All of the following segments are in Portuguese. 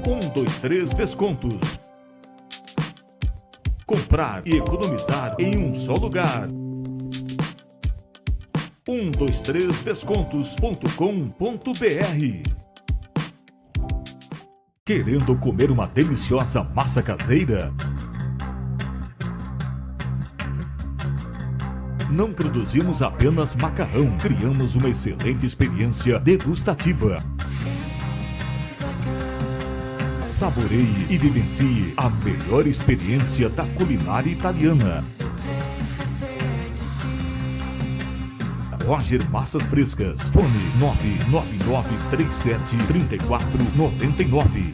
123 Descontos. Comprar e economizar em um só lugar. 123descontos.com.br. Querendo comer uma deliciosa massa caseira? Não produzimos apenas macarrão, criamos uma excelente experiência degustativa. Saboreie e vivencie a melhor experiência da culinária italiana. Roger Massas Frescas. Fone 999373499.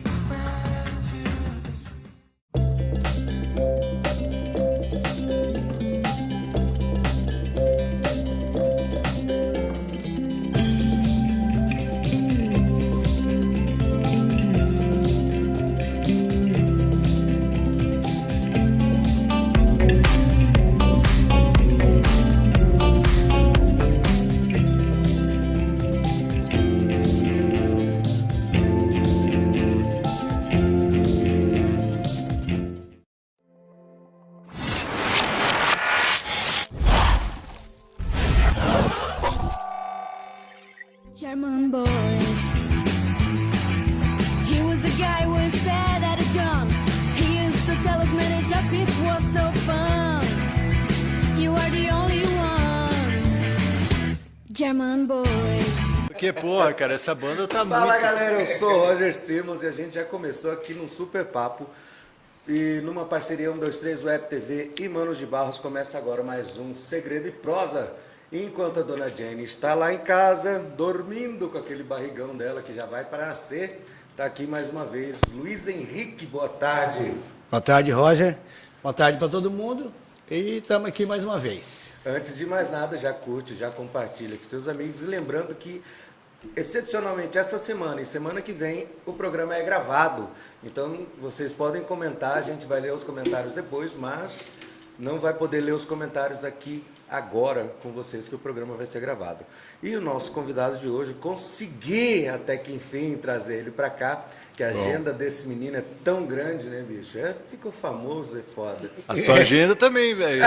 German boy. He was the guy who said at his gun. He used to tell us many jokes, it was so fun. You are the only one. German boy. Porque, porra, cara, essa banda tá muito... Fala, galera, eu sou o Roger Simons e a gente já começou aqui num super papo. E numa parceria 123 Web TV e Manos de Barros começa agora mais um Segredo e Prosa. Enquanto a dona Jenny está lá em casa, dormindo com aquele barrigão dela que já vai para nascer, está aqui mais uma vez. Luiz Henrique, boa tarde. Boa tarde, Roger. Boa tarde para todo mundo. E estamos aqui mais uma vez. Antes de mais nada, já curte, já compartilha com seus amigos. E lembrando que, excepcionalmente, essa semana e semana que vem, o programa é gravado. Então, vocês podem comentar, a gente vai ler os comentários depois, mas não vai poder ler os comentários aqui agora com vocês, que o programa vai ser gravado. E o nosso convidado de hoje, consegui até que enfim trazer ele para cá, que a agenda desse menino é tão grande, né, bicho? Ficou famoso, é foda. A sua agenda também, velho.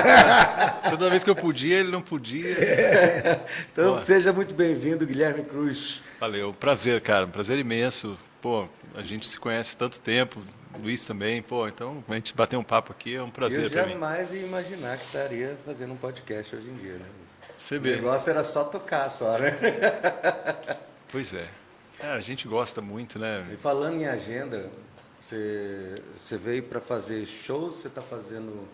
Toda vez que eu podia, ele não podia. Então, Boa. seja muito bem-vindo, Guilherme Cruz. Valeu, prazer, cara, um prazer imenso. Pô, a gente se conhece há tanto tempo, Luiz também, pô, então a gente bater um papo aqui é um prazer para mim. Eu jamais ia imaginar que estaria fazendo um podcast hoje em dia, né? Você O vê. negócio era só tocar, só, né? Pois é. A gente gosta muito, né? E falando em agenda, você veio para fazer shows, você está fazendo,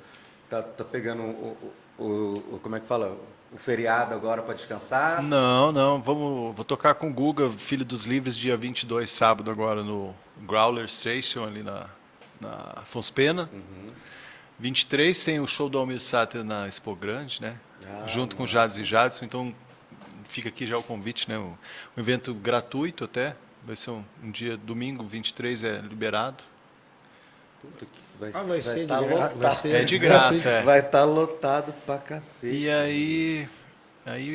tá pegando como é que fala? O feriado agora para descansar? Não, vou tocar com o Guga, Filho dos Livres, dia 22, sábado agora no Growler Station, ali na Afonso Pena. 23 tem o show do Almir Sater na Expo Grande, né? Junto com Jades e Jadson, então fica aqui já o convite, né? Um evento gratuito até, vai ser um dia, domingo, 23 é liberado. Puta que Vai ser tá de graça. lotado. Vai ser É de graça, é. Vai estar lotado pra cacete. E aí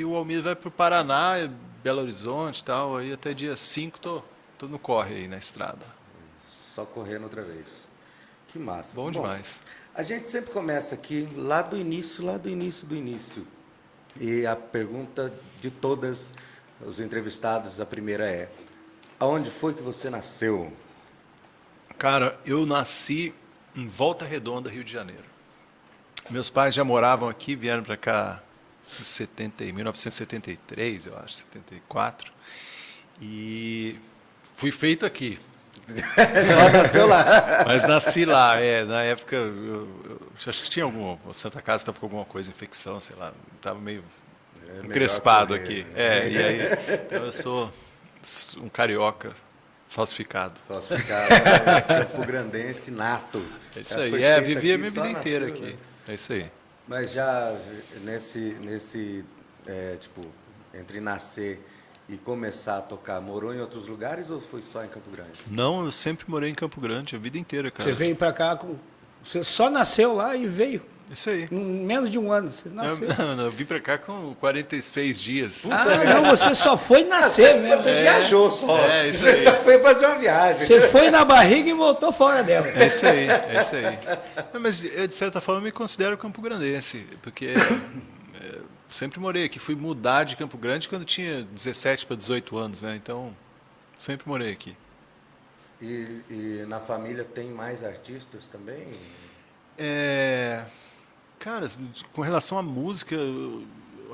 o Almir vai para o Paraná, Belo Horizonte e tal, aí até dia 5 tô no corre aí na estrada. Só correndo outra vez. Que massa. Bom demais. A gente sempre começa aqui lá do início. E a pergunta de todas os entrevistados, a primeira é: aonde foi que você nasceu? Cara, eu nasci em Volta Redonda, Rio de Janeiro. Meus pais já moravam aqui, vieram para cá em 1973, eu acho, 74. E fui feito aqui. Nasceu lá. Mas nasci lá, na época, eu acho que tinha Santa Casa estava com alguma coisa, infecção, sei lá, estava meio encrespado aqui. Né? E aí, então eu sou um carioca falsificado. Falsificado, né? Campo Grandense nato. É isso Foi aí, feito vivi a aqui, minha só vida inteira nasceu, aqui. né? É isso aí. Mas já nesse entre nascer e começar a tocar, morou em outros lugares ou foi só em Campo Grande? Não, eu sempre morei em Campo Grande, a vida inteira, cara. Você veio para cá, você só nasceu lá e veio. Isso aí. Em menos de um ano, você Eu, nasceu. eu vim pra cá com 46 dias. Não, você só foi nascer mesmo. Você viajou só. É, isso Você aí. só foi fazer uma viagem. Você foi na barriga e voltou fora dela. É isso aí, é isso aí. Não, mas eu, de certa forma, me considero campograndense, porque sempre morei aqui. Fui mudar de Campo Grande quando tinha 17 para 18 anos, né? Então, sempre morei aqui. E na família tem mais artistas também? Cara, com relação à música, eu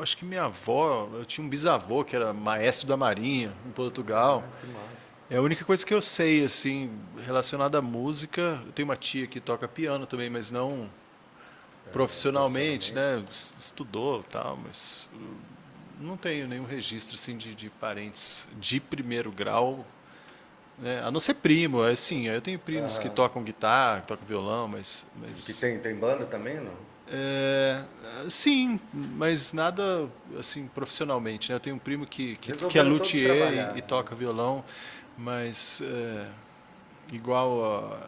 acho que minha avó, eu tinha um bisavô que era maestro da Marinha em Portugal. Que massa. É a única coisa que eu sei, assim, relacionada à música. Eu tenho uma tia que toca piano também, mas não profissionalmente, né? Estudou e tal, mas não tenho nenhum registro, assim, de parentes de primeiro grau, né? A não ser primo, assim, eu tenho primos que tocam guitarra, que tocam violão, mas Que tem banda também, não? sim, mas nada assim profissionalmente, né? Eu tenho um primo que é Resolveram todos luthier trabalhar, e né? toca violão, mas igual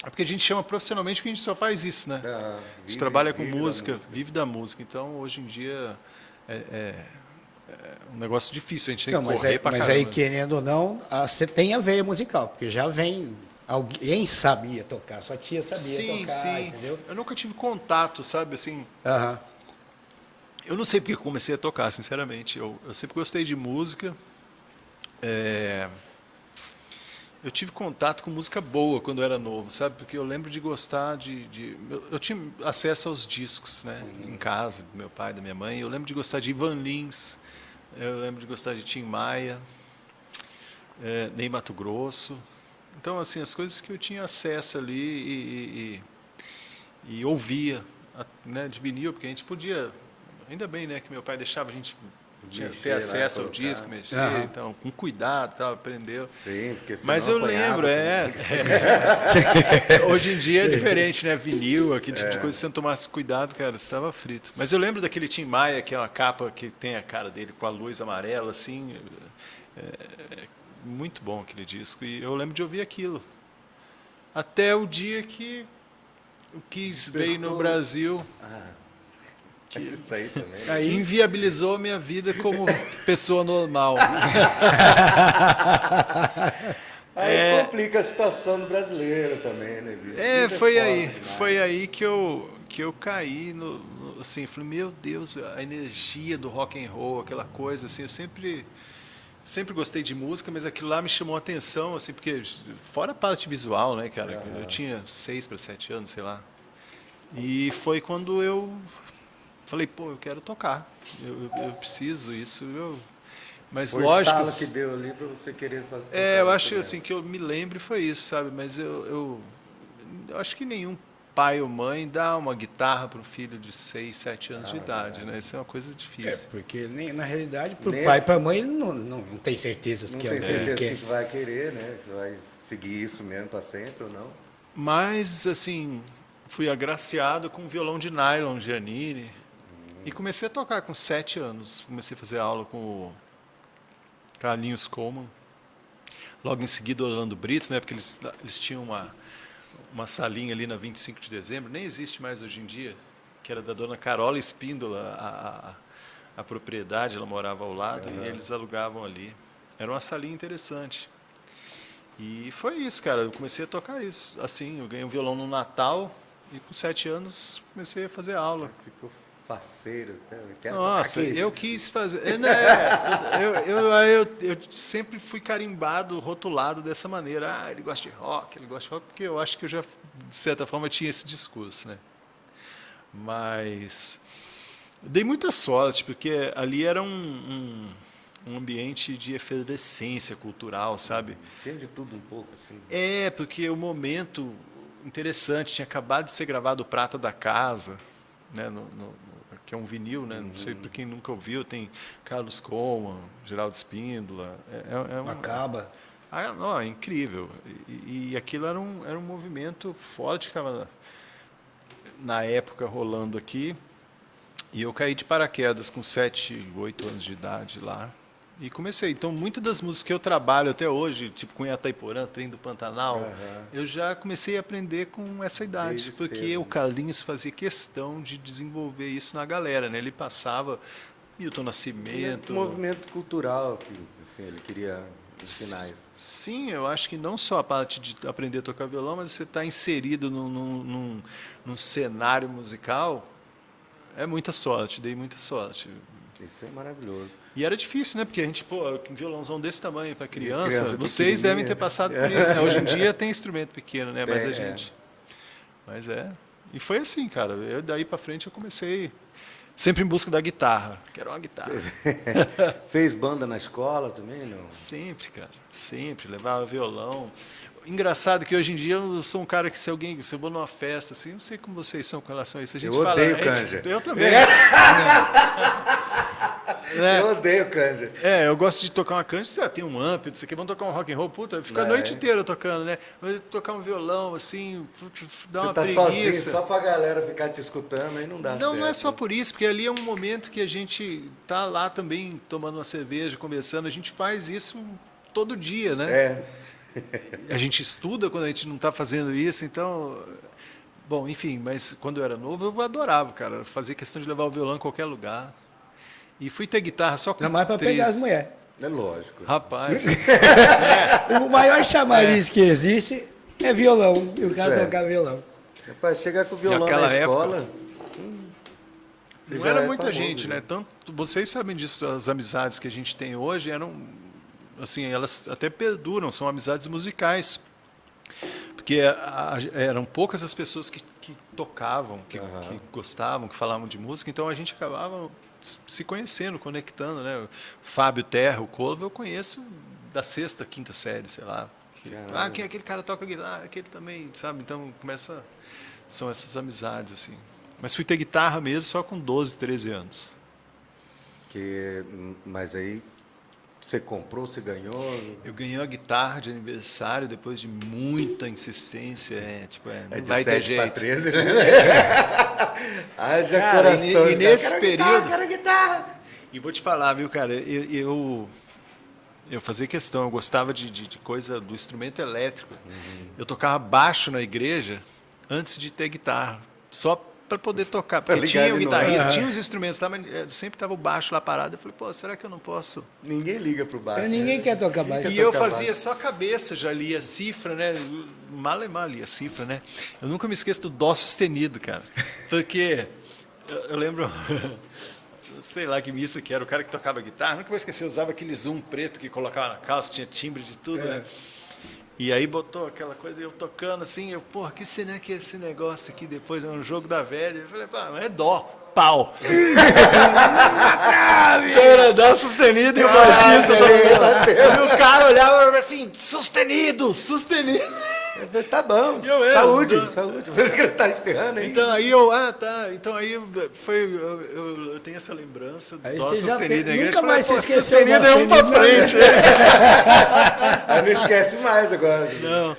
é porque a gente chama profissionalmente porque a gente só faz isso, né? A gente trabalha com vive da música, vive da música. Então, hoje em dia é um negócio difícil, a gente tem Não, que mas, correr pra mas caramba. aí, querendo ou não, você tem a veia musical, porque já vem. Alguém sabia tocar, sua tia sabia Sim, tocar, sim. entendeu? Eu nunca tive contato, sabe, assim. Aham. Eu não sei porque eu comecei a tocar, sinceramente. Eu sempre gostei de música. Eu tive contato com música boa quando eu era novo, sabe? Porque eu lembro de gostar eu tinha acesso aos discos, né? Em casa, do meu pai, da minha mãe. Eu lembro de gostar de Ivan Lins. Eu lembro de gostar de Tim Maia. Ney Matogrosso. Então, assim, as coisas que eu tinha acesso ali e ouvia, né, de vinil, porque a gente podia, ainda bem, né, que meu pai deixava a gente ter lá, acesso ao colocar. disco, mexer, Aham. então, com cuidado, tal, aprendeu. Sim, porque senão Mas eu apanhava lembro, também. hoje em dia é diferente, né, vinil, aquele tipo de coisa, se você não tomasse cuidado, cara, você estava frito. Mas eu lembro daquele Tim Maia, que é uma capa que tem a cara dele com a luz amarela, assim, muito bom aquele disco, e eu lembro de ouvir aquilo. Até o dia que o Kiss veio no Brasil, Isso aí também. né? Aí, inviabilizou a minha vida como pessoa normal. Aí complica a situação do brasileiro também, né, bicho? Isso Foi foda aí, demais. foi aí que eu caí assim, falei, meu Deus, a energia do rock and roll, aquela coisa assim, eu sempre gostei de música, mas aquilo lá me chamou a atenção, assim, porque fora a parte visual, né, cara, eu tinha 6 para 7 anos, sei lá. E foi quando eu falei, pô, eu quero tocar, eu preciso isso, mas Foi o lógico. estalo que deu ali para você querer fazer. Eu acho assim que eu me lembre foi isso, sabe? Mas eu acho que nenhum pai ou mãe dá uma guitarra para um filho de 6, 7 anos de idade, né? Isso é uma coisa difícil. porque na realidade, pro Nem- pai e pra mãe, ele não tem certeza Não que tem é o que certeza ele que quer. vai querer, né? Que você vai seguir isso mesmo para sempre ou não. Mas assim, fui agraciado com um violão de nylon Giannini e comecei a tocar com 7 anos. Comecei a fazer aula com o Carlinhos Coleman. Logo em seguida, Orlando Brito, né? Porque eles tinham uma salinha ali na 25 de dezembro, nem existe mais hoje em dia, que era da dona Carola Espíndola, a propriedade, ela morava ao lado, e eles alugavam ali. Era uma salinha interessante. E foi isso, cara, eu comecei a tocar isso. Assim, eu ganhei um violão no Natal, e com 7 anos comecei a fazer aula. Ficou faceiro. Até. Quero Nossa, tocar aqui. eu quis fazer. Eu sempre fui carimbado, rotulado dessa maneira. Ah, ele gosta de rock, porque eu acho que eu já, de certa forma, tinha esse discurso, né? Mas dei muita sorte, porque ali era um ambiente de efervescência cultural, sabe? Tinha de tudo um pouco, assim. Porque o momento interessante, tinha acabado de ser gravado o Prata da Casa, né, que é um vinil, né? Não sei para quem nunca ouviu, tem Carlos Coleman, Geraldo Espíndola. Acaba. Não, é incrível. E aquilo era um movimento forte que estava na época rolando aqui. E eu caí de paraquedas com 7, 8 anos de idade lá. E comecei. Então, muitas das músicas que eu trabalho até hoje, tipo Cunha Taiporã, Trem do Pantanal, eu já comecei a aprender com essa idade. Desde Porque cedo. o Carlinhos fazia questão de desenvolver isso na galera, né? Ele passava Milton Nascimento. Um movimento cultural que assim, ele queria ensinar isso. Sim, eu acho que não só a parte de aprender a tocar violão, mas você está inserido num cenário musical, é muita sorte, dei muita sorte. Isso é maravilhoso. E era difícil, né? Porque a gente, pô, um violãozão desse tamanho para criança, Criança vocês devem ter pequenininha. passado por isso, né? Hoje em dia tem instrumento pequeno, né? Mas É, a gente... Mas é... E foi assim, cara. Eu, daí para frente eu comecei sempre em busca da guitarra. Quero uma guitarra. Fez banda na escola também, não? Sempre, cara. Sempre. Levava violão. Engraçado que hoje em dia eu sou um cara que se eu vou numa festa, assim, não sei como vocês são com relação a isso. A gente Eu fala, odeio a gente- canja. Eu também. Eu odeio canja. Eu gosto de tocar uma canja, tem um amp, não sei o que, vamos tocar um rock and roll, puta, fica a É. noite inteira tocando, né? Mas tocar um violão, assim, dá Você uma tá sozinho, preguiça. só pra galera ficar te escutando, aí não dá certo. Não é só por isso, porque ali é um momento que a gente tá lá também tomando uma cerveja, conversando, a gente faz isso todo dia, né? É. A gente estuda quando a gente não está fazendo isso, então... Bom, enfim, mas quando eu era novo, eu adorava, cara, fazer questão de levar o violão em qualquer lugar. E fui ter guitarra só com Não mais para 13. pegar as mulheres. É lógico. Rapaz, O maior chamariz que existe é violão. E o cara Isso é. tocar violão. Rapaz, chegar com o violão Naquela na escola... você não já era é muita famoso, gente, né? Tanto, vocês sabem disso, as amizades que a gente tem hoje eram, assim, elas até perduram, são amizades musicais. Porque eram poucas as pessoas que tocavam, que gostavam, que falavam de música, então a gente acabava se conhecendo, conectando, né? Fábio Terra, o Corvo, eu conheço da sexta, quinta série, sei lá. Quem aquele cara toca guitarra, aquele também, sabe? Então são essas amizades, assim. Mas fui ter guitarra mesmo só com 12, 13 anos. Mas aí você comprou, você ganhou... Eu ganhei uma guitarra de aniversário depois de muita insistência. Não É de vai ter 7 para jeito. 13, né? Haja Cara, coração. e nesse Quero período- Guitarra, quero guitarra. E vou te falar, viu, cara, eu fazia questão, eu gostava de coisa do instrumento elétrico. Eu tocava baixo na igreja antes de ter guitarra, só para poder tocar, porque ligar tinha o ele no- guitarrista, tinha os instrumentos lá, mas sempre estava o baixo lá parado. Eu falei, pô, será que eu não posso? Ninguém liga pro baixo. Ninguém quer tocar baixo. E eu tocar fazia só cabeça, já lia cifra, né? Mal lia cifra, né? Eu nunca me esqueço do dó sustenido, cara. Porque eu lembro, sei lá que missa que era, o cara que tocava guitarra, nunca vou esquecer, usava aquele zoom preto que colocava na calça, tinha timbre de tudo, né? E aí botou aquela coisa, eu tocando assim, porra, que será que é esse negócio aqui depois? É um jogo da velha. Eu falei, pá, mas é dó, pau. Era dó sustenido e o baixista. E o cara olhava assim, sustenido, sustenido. Eu falei, tá bom, Eu mesmo. saúde, saúde. Ele tá espirrando aí. Então aí tá. Então aí eu tenho essa lembrança do Aí dó você já sustenido na nunca igreja. mais Falei, se pô, esqueceu sustenido do é um pra sustenido, né? frente. Aí não esquece mais agora. Não.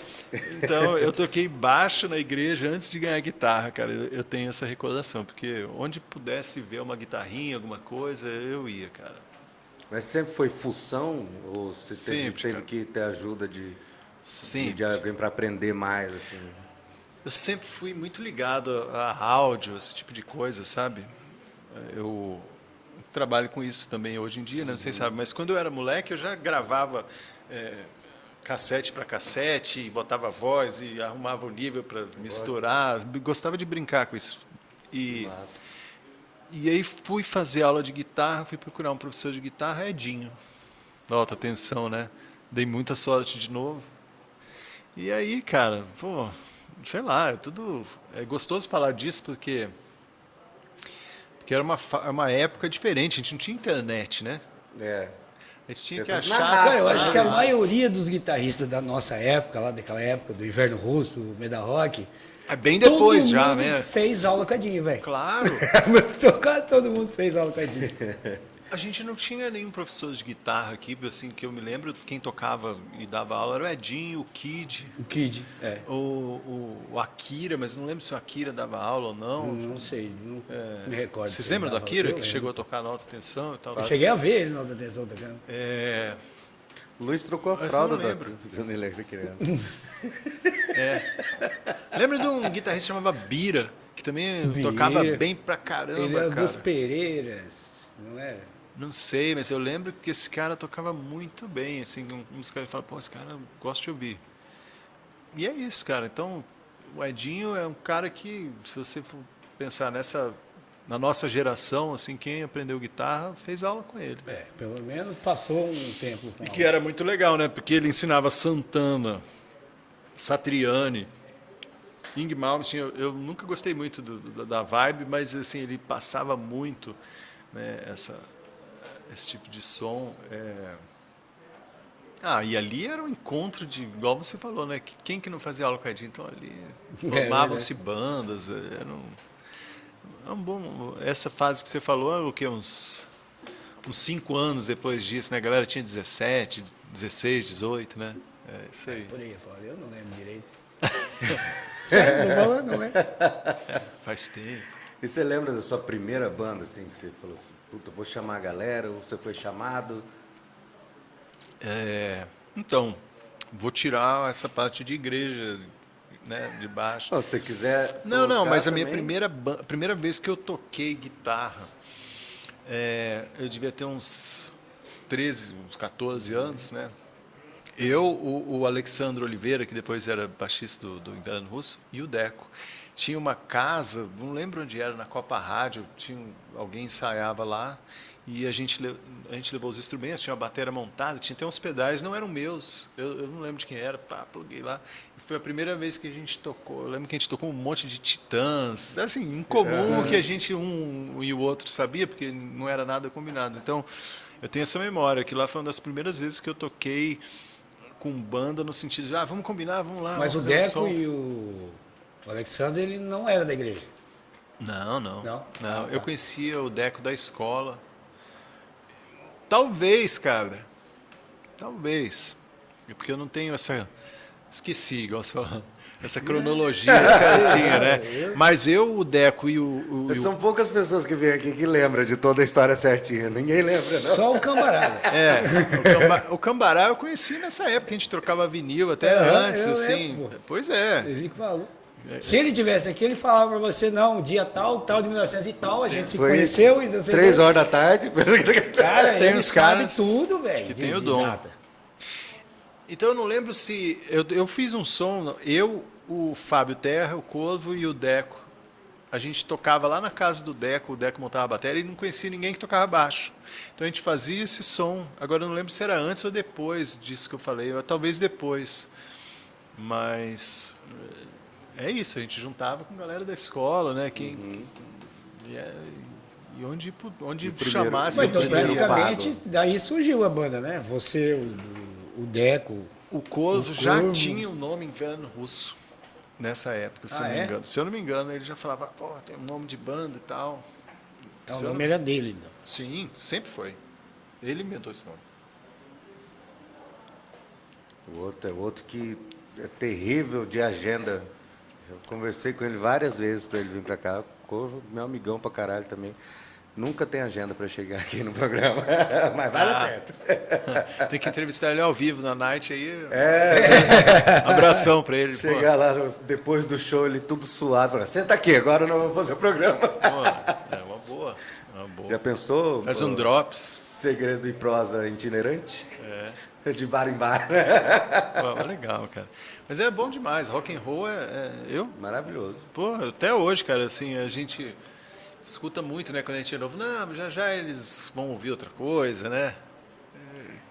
Então, eu toquei baixo na igreja antes de ganhar guitarra, cara. Eu tenho essa recordação, porque onde pudesse ver uma guitarrinha, alguma coisa, eu ia, cara. Mas sempre foi função? Ou você Sempre, teve cara. que ter ajuda de Sempre. alguém para aprender mais? Assim? Eu sempre fui muito ligado a áudio, esse tipo de coisa, sabe? Eu trabalho com isso também hoje em dia, né? Não sei se sabe, mas quando eu era moleque, eu já gravava cassete para cassete, e botava voz e arrumava o nível para misturar. Gostava de brincar com isso. E aí fui fazer aula de guitarra, fui procurar um professor de guitarra, Edinho. Alta tensão, né? Dei muita sorte de novo. E aí, cara, pô, sei lá, é gostoso falar disso porque era uma época diferente, a gente não tinha internet, né? É. A gente tinha Eu que tô na achar... raça, Cara, eu acho que a Nossa. maioria dos guitarristas da nossa época, lá daquela época do Inverno Russo, Meda Rock, É bem depois todo já, mundo né? fez aula com a Dinho, velho. Claro. Todo mundo fez aula com a Dinho. A gente não tinha nenhum professor de guitarra aqui, assim, que eu me lembro, quem tocava e dava aula era o Edinho, o Kid, O Kid, é. o Akira, mas não lembro se o Akira dava aula ou não. Não sei, não me recordo. Vocês se ele lembram do dava- Akira, eu que lembro. chegou a tocar na alta tensão e tal? Eu cheguei a ver ele na alta tensão tocando. É, O Luiz trocou a Mas fralda eu não lembro. quando ele era criança. lembra de um guitarrista que chamava Bira, que também Bira. tocava bem pra caramba, Ele era cara. dos Pereiras, não era? Não sei, mas eu lembro que esse cara tocava muito bem, assim, uns caras falam, pô, esse cara eu gosto de ouvir. E é isso, cara. Então, o Edinho é um cara que, se você for pensar na nossa geração, assim, quem aprendeu guitarra fez aula com ele. É, pelo menos passou um tempo com E que era muito legal, né? Porque ele ensinava Santana, Satriani, Ing Malmsteen. Eu nunca gostei muito da vibe, mas assim ele passava muito, né, esse tipo de som. E ali era um encontro de, igual você falou, né? Quem que não fazia aula com a Edinho? Então ali formavam-se bandas. Era um bom. Essa fase que você falou é o que? Uns 5 anos depois disso, né? A galera tinha 17, 16, 18, né? É isso aí. Por aí fora, eu não lembro direito. Sério, tô falando, não é? Faz tempo. E você lembra da sua primeira banda, assim, que você falou assim, puta, vou chamar a galera, ou você foi chamado? Então, vou tirar essa parte de igreja, né, de baixo. Se você quiser. Não, colocar mas a minha também. primeira vez que eu toquei guitarra, eu devia ter uns 13, uns 14 anos, né? O Alexandre Oliveira, que depois era baixista do Inverno Russo, e o Deco. Tinha uma casa, não lembro onde era, na Copa Rádio, alguém ensaiava lá, e a gente levou os instrumentos, tinha uma bateria montada, tinha até uns pedais, não eram meus, eu não lembro de quem era, pluguei lá. Foi a primeira vez que a gente tocou. Eu lembro que a gente tocou um monte de Titãs, assim, incomum que a gente, um e o outro sabia, porque não era nada combinado. Então, eu tenho essa memória, que lá foi uma das primeiras vezes que eu toquei com banda, no sentido de, vamos combinar, vamos lá. Mas o vamos fazer um Deco som. e o Alexandre, ele não era da igreja. Não. Não? Não, Ah, eu tá. conhecia o Deco da escola. Talvez, cara. Talvez. Porque eu não tenho essa... Esqueci, igual você falou. Essa cronologia certinha, né? Mas o Deco e o São poucas pessoas que vêm aqui que lembram de toda a história certinha. Ninguém lembra, não. Só o camarada. o Cambará eu conheci nessa época, a gente trocava vinil até antes, eu assim. lembro, pô. Pois é. Ele que falou. Se ele tivesse aqui, ele falava pra você, não, dia tal de 1900 e tal, a gente se Foi conheceu e não sei 3 o quê. horas da tarde. Cara, Tem ele uns sabe caras tudo, velho. que de- tem o de dom. data. Então eu não lembro se. Eu fiz um som, o Fábio Terra, o Corvo e o Deco. A gente tocava lá na casa do Deco, o Deco montava a bateria e não conhecia ninguém que tocava baixo. Então a gente fazia esse som. Agora eu não lembro se era antes ou depois disso que eu falei, ou talvez depois. Mas é isso, a gente juntava com a galera da escola, né? E onde chamasse. Mas então, primeiro praticamente, pago. daí surgiu a banda, né? Você, o Deco. O Corvo O já Corvo. tinha o nome Inverno Russo nessa época, se eu não me é? engano. Se eu não me engano, ele já falava, pô, tem um nome de banda e tal. O Se eu nome não- era dele, então. Sim, sempre foi. Ele inventou esse nome. O outro que é terrível de agenda. Eu conversei com ele várias vezes para ele vir para cá. Corvo, meu amigão pra caralho também. Nunca tem agenda para chegar aqui no programa. Mas vai dar certo. Tem que entrevistar ele ao vivo na night aí. Abração pra ele. Pô. Chegar lá depois do show, ele tudo suado. Falar, senta aqui, agora nós vamos fazer o programa. Pô, é uma boa. Já pensou? Faz pô, um drops. Segredo e prosa itinerante? De bar em bar. Pô, legal, cara. Mas é bom demais. Rock and roll Maravilhoso. Pô, até hoje, cara, assim, a gente escuta muito, né, quando a gente é novo. Não, já eles vão ouvir outra coisa, né?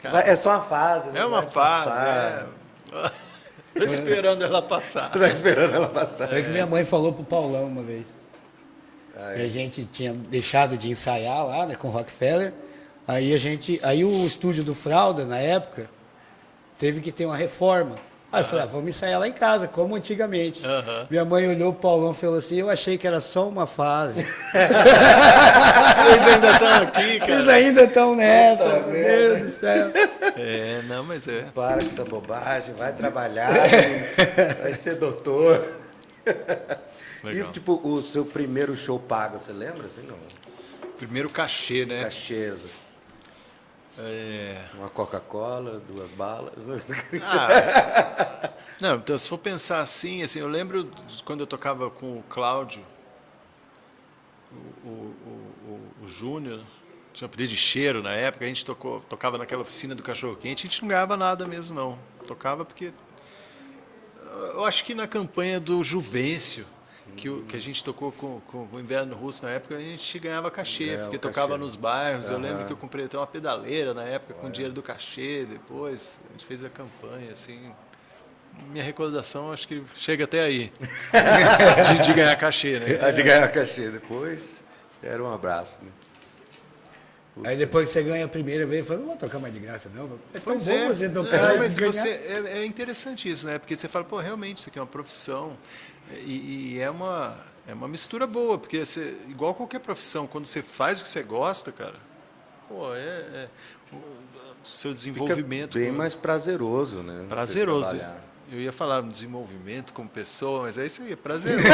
Cara, É só uma fase. né? é uma Vai fase, passar. Tô esperando ela passar. Tá esperando ela passar. Foi que minha mãe falou pro Paulão uma vez. Que a gente tinha deixado de ensaiar lá, né, com o Rockefeller. Aí o estúdio do Fralda, na época, teve que ter uma reforma. Aí eu falei, vamos ensaiar lá em casa, como antigamente. Minha mãe olhou o Paulão e falou assim, eu achei que era só uma fase. Vocês ainda estão aqui, cara. Vocês ainda estão nessa, meu Deus do céu. Não, mas é. Para com essa bobagem, vai trabalhar, vai ser doutor. Legal. E, tipo, o seu primeiro show pago, você lembra? Assim, não? Primeiro cachê, né? Cachês. Uma Coca-Cola, 2 balas. Não, então se for pensar assim, eu lembro quando eu tocava com o Cláudio, o Júnior, tinha um apelido de Cheiro na época, a gente tocava naquela oficina do Cachorro Quente, a gente não ganhava nada mesmo não, tocava porque, eu acho que na campanha do Juvencio, que a gente tocou com o Inverno Russo na época, a gente ganhava cachê, porque tocava nos bairros. Eu lembro que eu comprei até uma pedaleira na época com dinheiro do cachê. Depois a gente fez a campanha, assim. Minha recordação acho que chega até aí, de ganhar cachê, né? De ganhar cachê. Depois era um abraço. Né? Aí depois que você ganha a primeira vez, fala, não vou tocar mais de graça não. É tão Pois bom você tocar Não, e mas ganhar. é interessante isso, né? Porque você fala, pô, realmente isso aqui é uma profissão e é uma mistura boa, porque igual qualquer profissão, quando você faz o que você gosta, cara, pô, o seu desenvolvimento Fica bem mais prazeroso, né? prazeroso. Você trabalhar. Eu ia falar no desenvolvimento como pessoa, mas é isso aí, é prazeroso.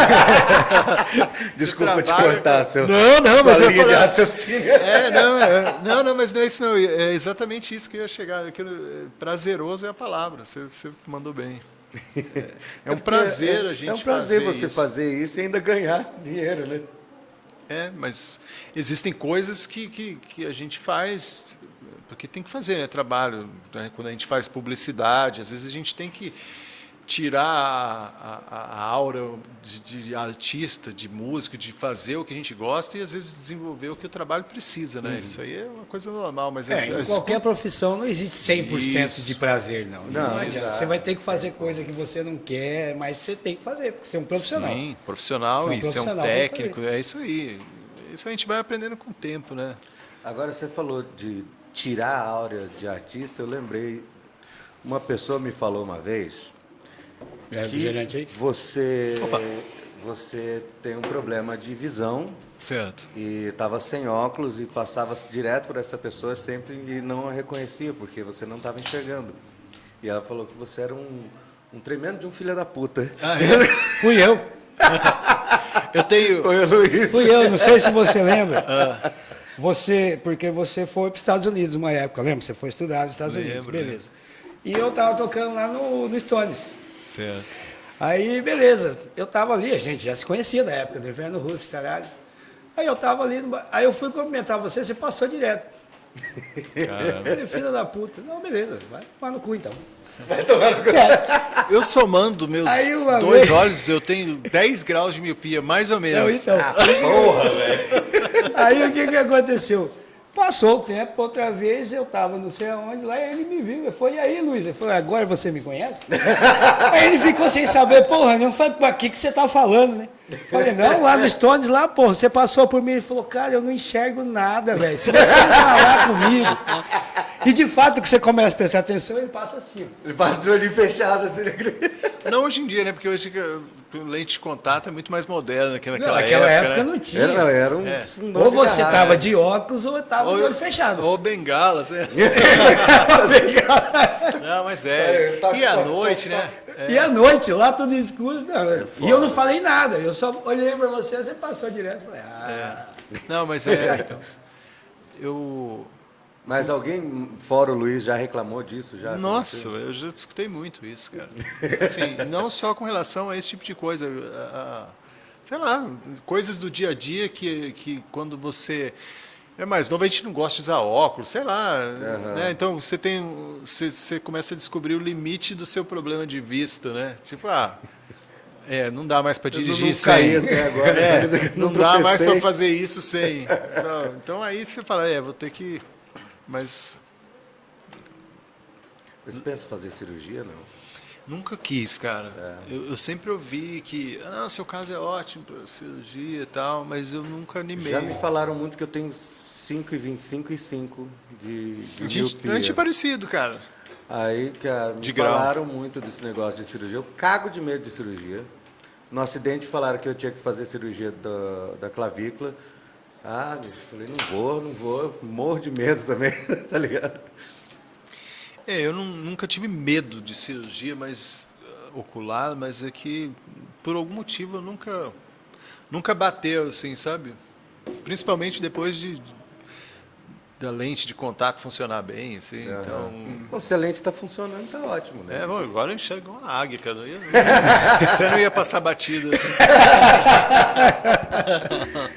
Desculpa te trabalha, cortar, seu. Não, mas sua eu linha de ia falar. raciocínio. Não, mas não é isso não. É exatamente isso que eu ia chegar. Prazeroso é a palavra. Você mandou bem. É um prazer a gente fazer É um prazer você isso. fazer isso e ainda ganhar dinheiro, né? Mas existem coisas que a gente faz porque tem que fazer, né? Trabalho, né? Quando a gente faz publicidade, às vezes a gente tem que tirar a aura de artista, de músico, de fazer o que a gente gosta e às vezes desenvolver o que o trabalho precisa, né? Isso aí é uma coisa normal, mas Em qualquer profissão não existe 100% de prazer, não. Não adianta. exato. Você vai ter que fazer coisa que você não quer, mas você tem que fazer, porque você é um profissional. Sim, profissional, Você é um e ser um profissional, tem que técnico, é isso aí. Isso a gente vai aprendendo com o tempo, né? Agora você falou de tirar a áurea de artista, eu lembrei, uma pessoa me falou uma vez É refrigerante aí? você tem um problema de visão Certo. e estava sem óculos e passava direto por essa pessoa sempre e não a reconhecia porque você não estava enxergando. E ela falou que você era um tremendo de um filho da puta. Fui eu. Eu tenho. Foi o Luiz. Fui eu, não sei se você lembra. Porque você foi para os Estados Unidos uma época, lembra? Você foi estudar nos Estados Unidos, Lembro, beleza. E eu tava tocando lá no Stones. Certo. Aí, beleza, eu tava ali, a gente já se conhecia da época do Inverno Russo, caralho. Aí eu tava ali, aí eu fui cumprimentar você passou direto. Caramba. Eu falei, filha da puta. Não, beleza, vai tomar no cu então. Vai tomar no cu. Eu somando meus Aí, uma 2 vez- olhos, eu tenho 10 graus de miopia, mais ou Não, menos. então. Porra, velho. Aí o que aconteceu? Passou o tempo, outra vez eu tava não sei aonde, lá e ele me viu. Ele falou, e aí, Luiz? Ele falou, agora você me conhece? Aí ele ficou sem saber, porra, não foi o que você tá falando, né? Falei, não, lá no Stones, lá, porra, você passou por mim. Ele falou, cara, eu não enxergo nada, velho. Se você não falar comigo. E de fato, que você começa a prestar atenção, ele passa assim. Ó. Ele passa de olho fechado assim. Não hoje em dia, né? Porque hoje o lente de contato é muito mais moderno que Não, naquela naquela época, época né? não tinha. Era um Ou você garrafa. tava de óculos ou tava de olho fechado. Ou bengala, assim. Não, mas E à noite, né? E à noite, lá tudo escuro. Não, e eu não falei nada, eu só olhei pra você passou direto. Falei, Não, mas eu... Mas alguém, fora o Luiz, já reclamou disso? Já Nossa, aconteceu? eu já escutei muito isso, cara. Assim, não só com relação a esse tipo de coisa. Sei lá, coisas do dia a dia que quando você é mais novo, a gente não gosta de usar óculos, sei lá. Né? Então você começa a descobrir o limite do seu problema de vista, né? Tipo, não dá mais para dirigir não sem. caí até agora. Não dá mais para fazer isso sem. Então aí você fala, vou ter que. Mas Você pensa em fazer cirurgia, não? nunca quis, cara. Eu sempre ouvi que, seu caso é ótimo para cirurgia e tal, mas eu nunca animei. Já me falaram muito que eu tenho 5,25 e 5 de A gente miopia. é parecido, cara. Aí, cara, me De grau. falaram muito desse negócio de cirurgia. Eu cago de medo de cirurgia. No acidente falaram que eu tinha que fazer cirurgia da clavícula. Ah, eu falei, não vou. Morro de medo também, tá ligado? Eu nunca tive medo de cirurgia, mas ocular, mas é que por algum motivo eu nunca bateu assim, sabe? Principalmente depois da lente de contato funcionar bem, assim. Então, Bom, se a lente está funcionando, tá ótimo, né? bom, agora eu enxergo uma águia, cara. Você não ia passar batida.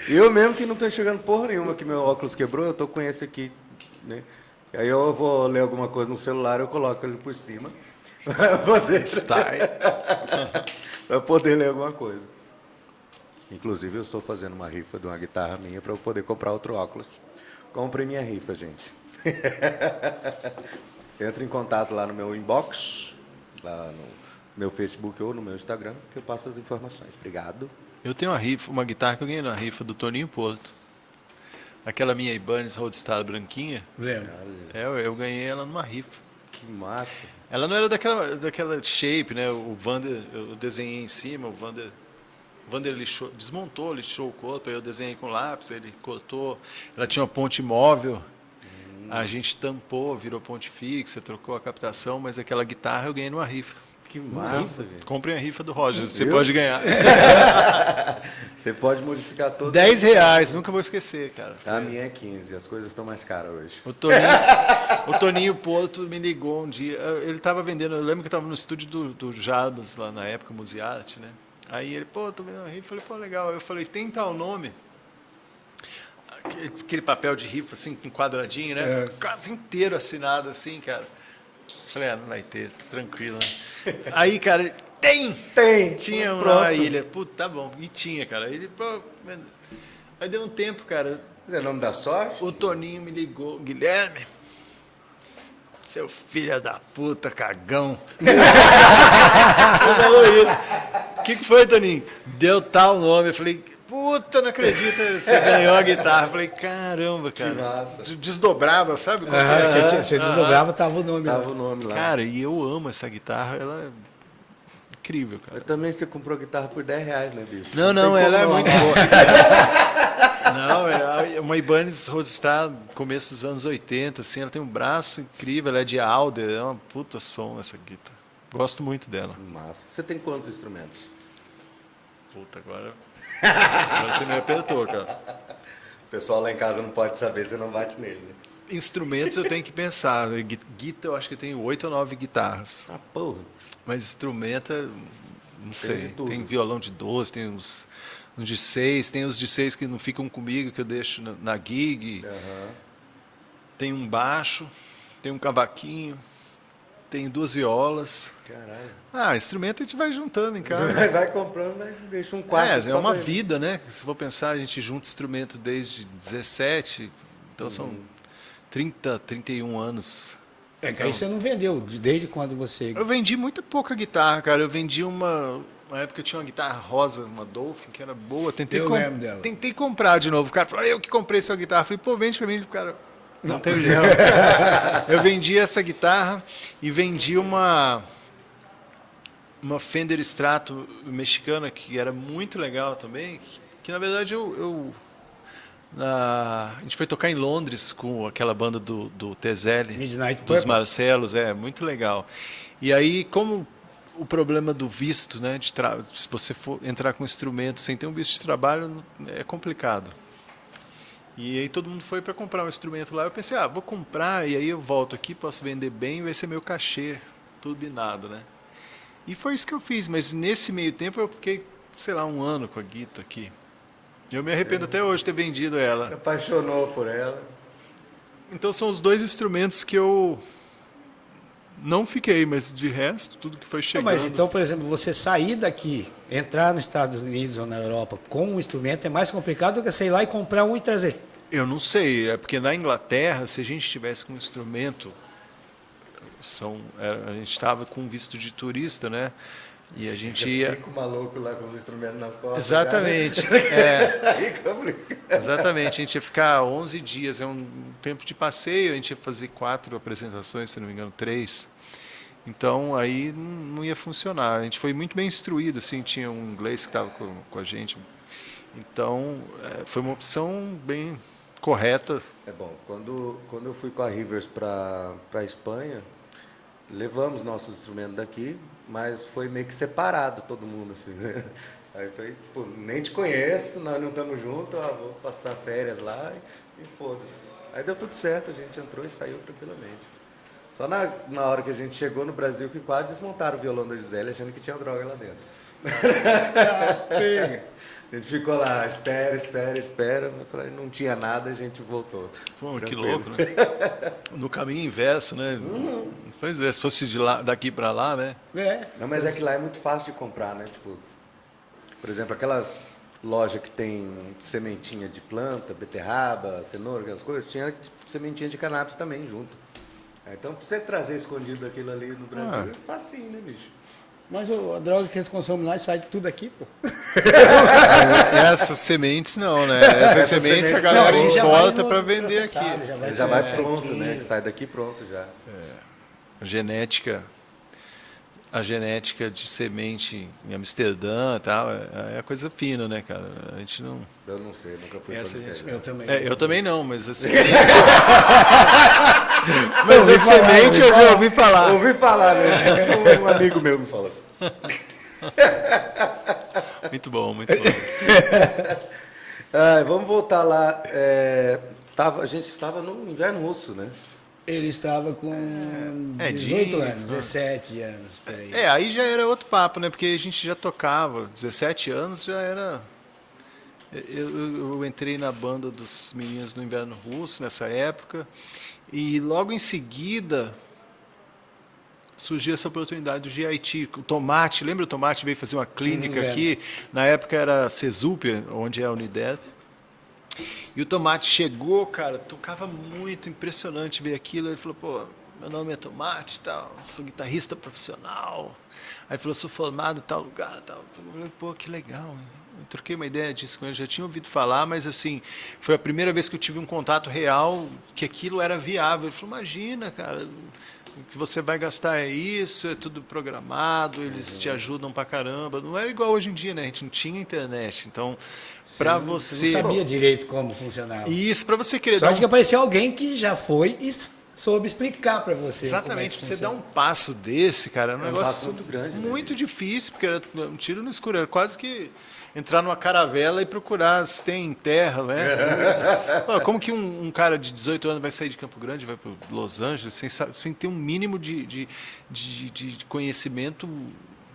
Eu mesmo que não tô enxergando porra nenhuma, que meu óculos quebrou, eu tô com esse aqui, né? Aí eu vou ler alguma coisa no celular, eu coloco ele por cima para poder, Style. pra poder ler alguma coisa. Inclusive, eu estou fazendo uma rifa de uma guitarra minha para eu poder comprar outro óculos. Compre minha rifa, gente. Entre em contato lá no meu inbox, lá no meu Facebook ou no meu Instagram, que eu passo as informações. Obrigado. Eu tenho uma guitarra que eu ganhei na rifa do Toninho Porto. Aquela minha Ibanez Roadstar branquinha. Lembra? Eu ganhei ela numa rifa. Que massa. Ela não era daquela shape, né? O Vander, eu desenhei em cima, o Vander desmontou, lixou o corpo, aí eu desenhei com lápis, ele cortou. Ela tinha uma ponte móvel, a gente tampou, virou ponte fixa, trocou a captação, mas aquela guitarra eu ganhei numa rifa. Que massa, gente. Comprem a rifa do Roger, você Viu? pode ganhar. Você pode modificar todo. R$10, nunca vou esquecer, cara. A minha é 15, as coisas estão mais caras hoje. O Toninho Porto me ligou um dia, ele estava vendendo, eu lembro que eu estava no estúdio do Jarbas, lá na época, Musiarte, né? Aí ele, tô vendo a rifa, eu falei, legal. Eu falei, tem tal nome? Aquele papel de rifa, assim, com quadradinho, né? Quase inteiro assinado, assim, cara. Eu falei, não vai ter, tô tranquilo, né? Aí, cara, ele, tem! Tinha Pronto. uma ilha. Puta, tá bom. E tinha, cara. Aí ele, aí deu um tempo, cara. É nome da sorte? O Toninho me ligou, Guilherme, seu filho da puta, cagão. Ele falou isso. O que foi, Toninho? Deu tal nome. Eu falei, puta, não acredito, você ganhou a guitarra. Eu falei, caramba, cara. Que massa. Desdobrava, sabe? Quando você- Você desdobrava, tava o nome Tava lá. o nome lá. Cara, e eu amo essa guitarra, ela é incrível, cara. Mas também você comprou guitarra por R$10, né, bicho? Não, tem ela é como muito não. boa. Não, é uma Ibanez Roadstar, começo dos anos 80, assim, ela tem um braço incrível, ela é de Alder, é uma puta som essa guitarra. Gosto muito dela. Massa. Você tem quantos instrumentos? Puta, agora você me apertou, cara. O pessoal lá em casa não pode saber, você não bate nele, né? Instrumentos eu tenho que pensar. Guitarra, eu acho que eu tenho 8 ou 9 guitarras. Ah, porra. Mas instrumento, não sei. de tudo. Tem violão de 12, tem uns de 6, tem os de 6 que não ficam comigo, que eu deixo na gig. Tem um baixo, tem um cavaquinho, tem 2 violas. Caralho. Instrumento a gente vai juntando em casa. Vai comprando, vai deixa um quarto. É só uma pra- vida, né? Se for pensar, a gente junta instrumento desde 17, então são 30, 31 anos. Que aí você não vendeu, desde quando você... Eu vendi muito pouca guitarra, cara. Eu vendi uma época eu tinha uma guitarra rosa, uma Dolphin, que era boa. Eu lembro dela. Tentei comprar de novo. O cara falou, eu que comprei sua guitarra. Eu falei, pô, vende pra mim. O cara, não tem jeito. Eu vendi essa guitarra e vendi uma Fender Strato mexicana, que era muito legal também. Que na verdade a gente foi tocar em Londres com aquela banda do Tezelli, Midnight dos Purple. Marcelos, muito legal. E aí, como o problema do visto, né, se você for entrar com um instrumento sem ter um visto de trabalho, é complicado. E aí todo mundo foi para comprar um instrumento lá. Eu pensei, vou comprar e aí eu volto aqui, posso vender bem, vai ser meu cachê, turbinado, né? E foi isso que eu fiz, mas nesse meio tempo eu fiquei, sei lá, 1 ano com a guitarra aqui. Eu me arrependo até hoje de ter vendido ela. Apaixonou por ela. Então são os 2 instrumentos que eu não fiquei, mas de resto, tudo que foi chegando. Mas então, por exemplo, você sair daqui, entrar nos Estados Unidos ou na Europa com um instrumento é mais complicado do que você ir lá e comprar um e trazer. Eu não sei, é porque na Inglaterra, se a gente tivesse com um instrumento, a gente estava com visto de turista, né? E a gente Fica ia... seco, maluco lá com os instrumentos nas costas. Exatamente. Já, né? É, Aí complica. exatamente. A gente ia ficar 11 dias. É um tempo de passeio. A gente ia fazer 4 apresentações, se não me engano, 3. Então, aí não ia funcionar. A gente foi muito bem instruído. Assim, tinha um inglês que estava com a gente. Então, foi uma opção bem correta. É bom, quando eu fui com a Rivers para a Espanha, levamos nossos instrumentos daqui, mas foi meio que separado todo mundo, assim, né? Aí foi, tipo, nem te conheço, nós não estamos juntos, vou passar férias lá e foda-se. Aí deu tudo certo, a gente entrou e saiu tranquilamente. Só na hora que a gente chegou no Brasil que quase desmontaram o violão da Gisele achando que tinha droga lá dentro. A gente ficou lá, espera. Eu falei, não tinha nada, a gente voltou. Pô, que Tranquilo. louco, né? No caminho inverso, né? Pois é, se fosse daqui para lá, né? Não, mas é que lá é muito fácil de comprar, né? Tipo, por exemplo, aquelas lojas que tem sementinha de planta, beterraba, cenoura, aquelas coisas, tinha sementinha de cannabis também junto. Então, pra você trazer escondido aquilo ali no Brasil, é facinho, né, bicho? Mas a droga que eles consomem lá sai de tudo aqui, pô. Essas sementes não, né? Essas sementes a galera Aqui já vai importa no para vender aqui. processado, Já vai tudo pronto, certinho. né? Que sai daqui pronto já. A genética de semente em Amsterdã e tal, é coisa fina, né, cara? A gente não... Eu não sei, nunca fui para Essa Amsterdã. Eu também. eu também não, mas a semente... mas a semente eu já ouvi falar. Ouvi falar, né? Um amigo meu me falou. Muito bom, muito bom. Vamos voltar lá. A gente estava no inverno russo, né? Ele estava com 18 anos, 17 anos, por aí. Aí já era outro papo, né? Porque a gente já tocava, 17 anos já era... Eu entrei na banda dos meninos no Inverno Russo nessa época e logo em seguida surgiu essa oportunidade do GIT. O Tomate, lembra o Tomate veio fazer uma clínica aqui? Na época era Cesup, onde é a Unider. E o Tomate chegou, cara, tocava muito, impressionante ver aquilo. Ele falou, pô, meu nome é Tomate, tal, sou guitarrista profissional. Aí ele falou, sou formado em tal lugar, tal. Eu falei, pô, que legal. Eu troquei uma ideia disso com ele, já tinha ouvido falar, mas assim, foi a primeira vez que eu tive um contato real que aquilo era viável. Ele falou, imagina, cara, o que você vai gastar é isso, é tudo programado, eles te ajudam pra caramba. Não era igual hoje em dia, né? A gente não tinha internet, então para você... Não sabia direito como funcionava. Isso, para você querer Sorte que apareceu alguém que já foi e soube explicar para você. Exatamente, como é que pra você dar funciona. um passo desse, cara, é um negócio passo muito grande, né? muito difícil, porque era um tiro no escuro, era quase que entrar numa caravela e procurar se tem terra, né? Pô, como que um cara de 18 anos vai sair de Campo Grande, vai para Los Angeles, sem ter um mínimo de conhecimento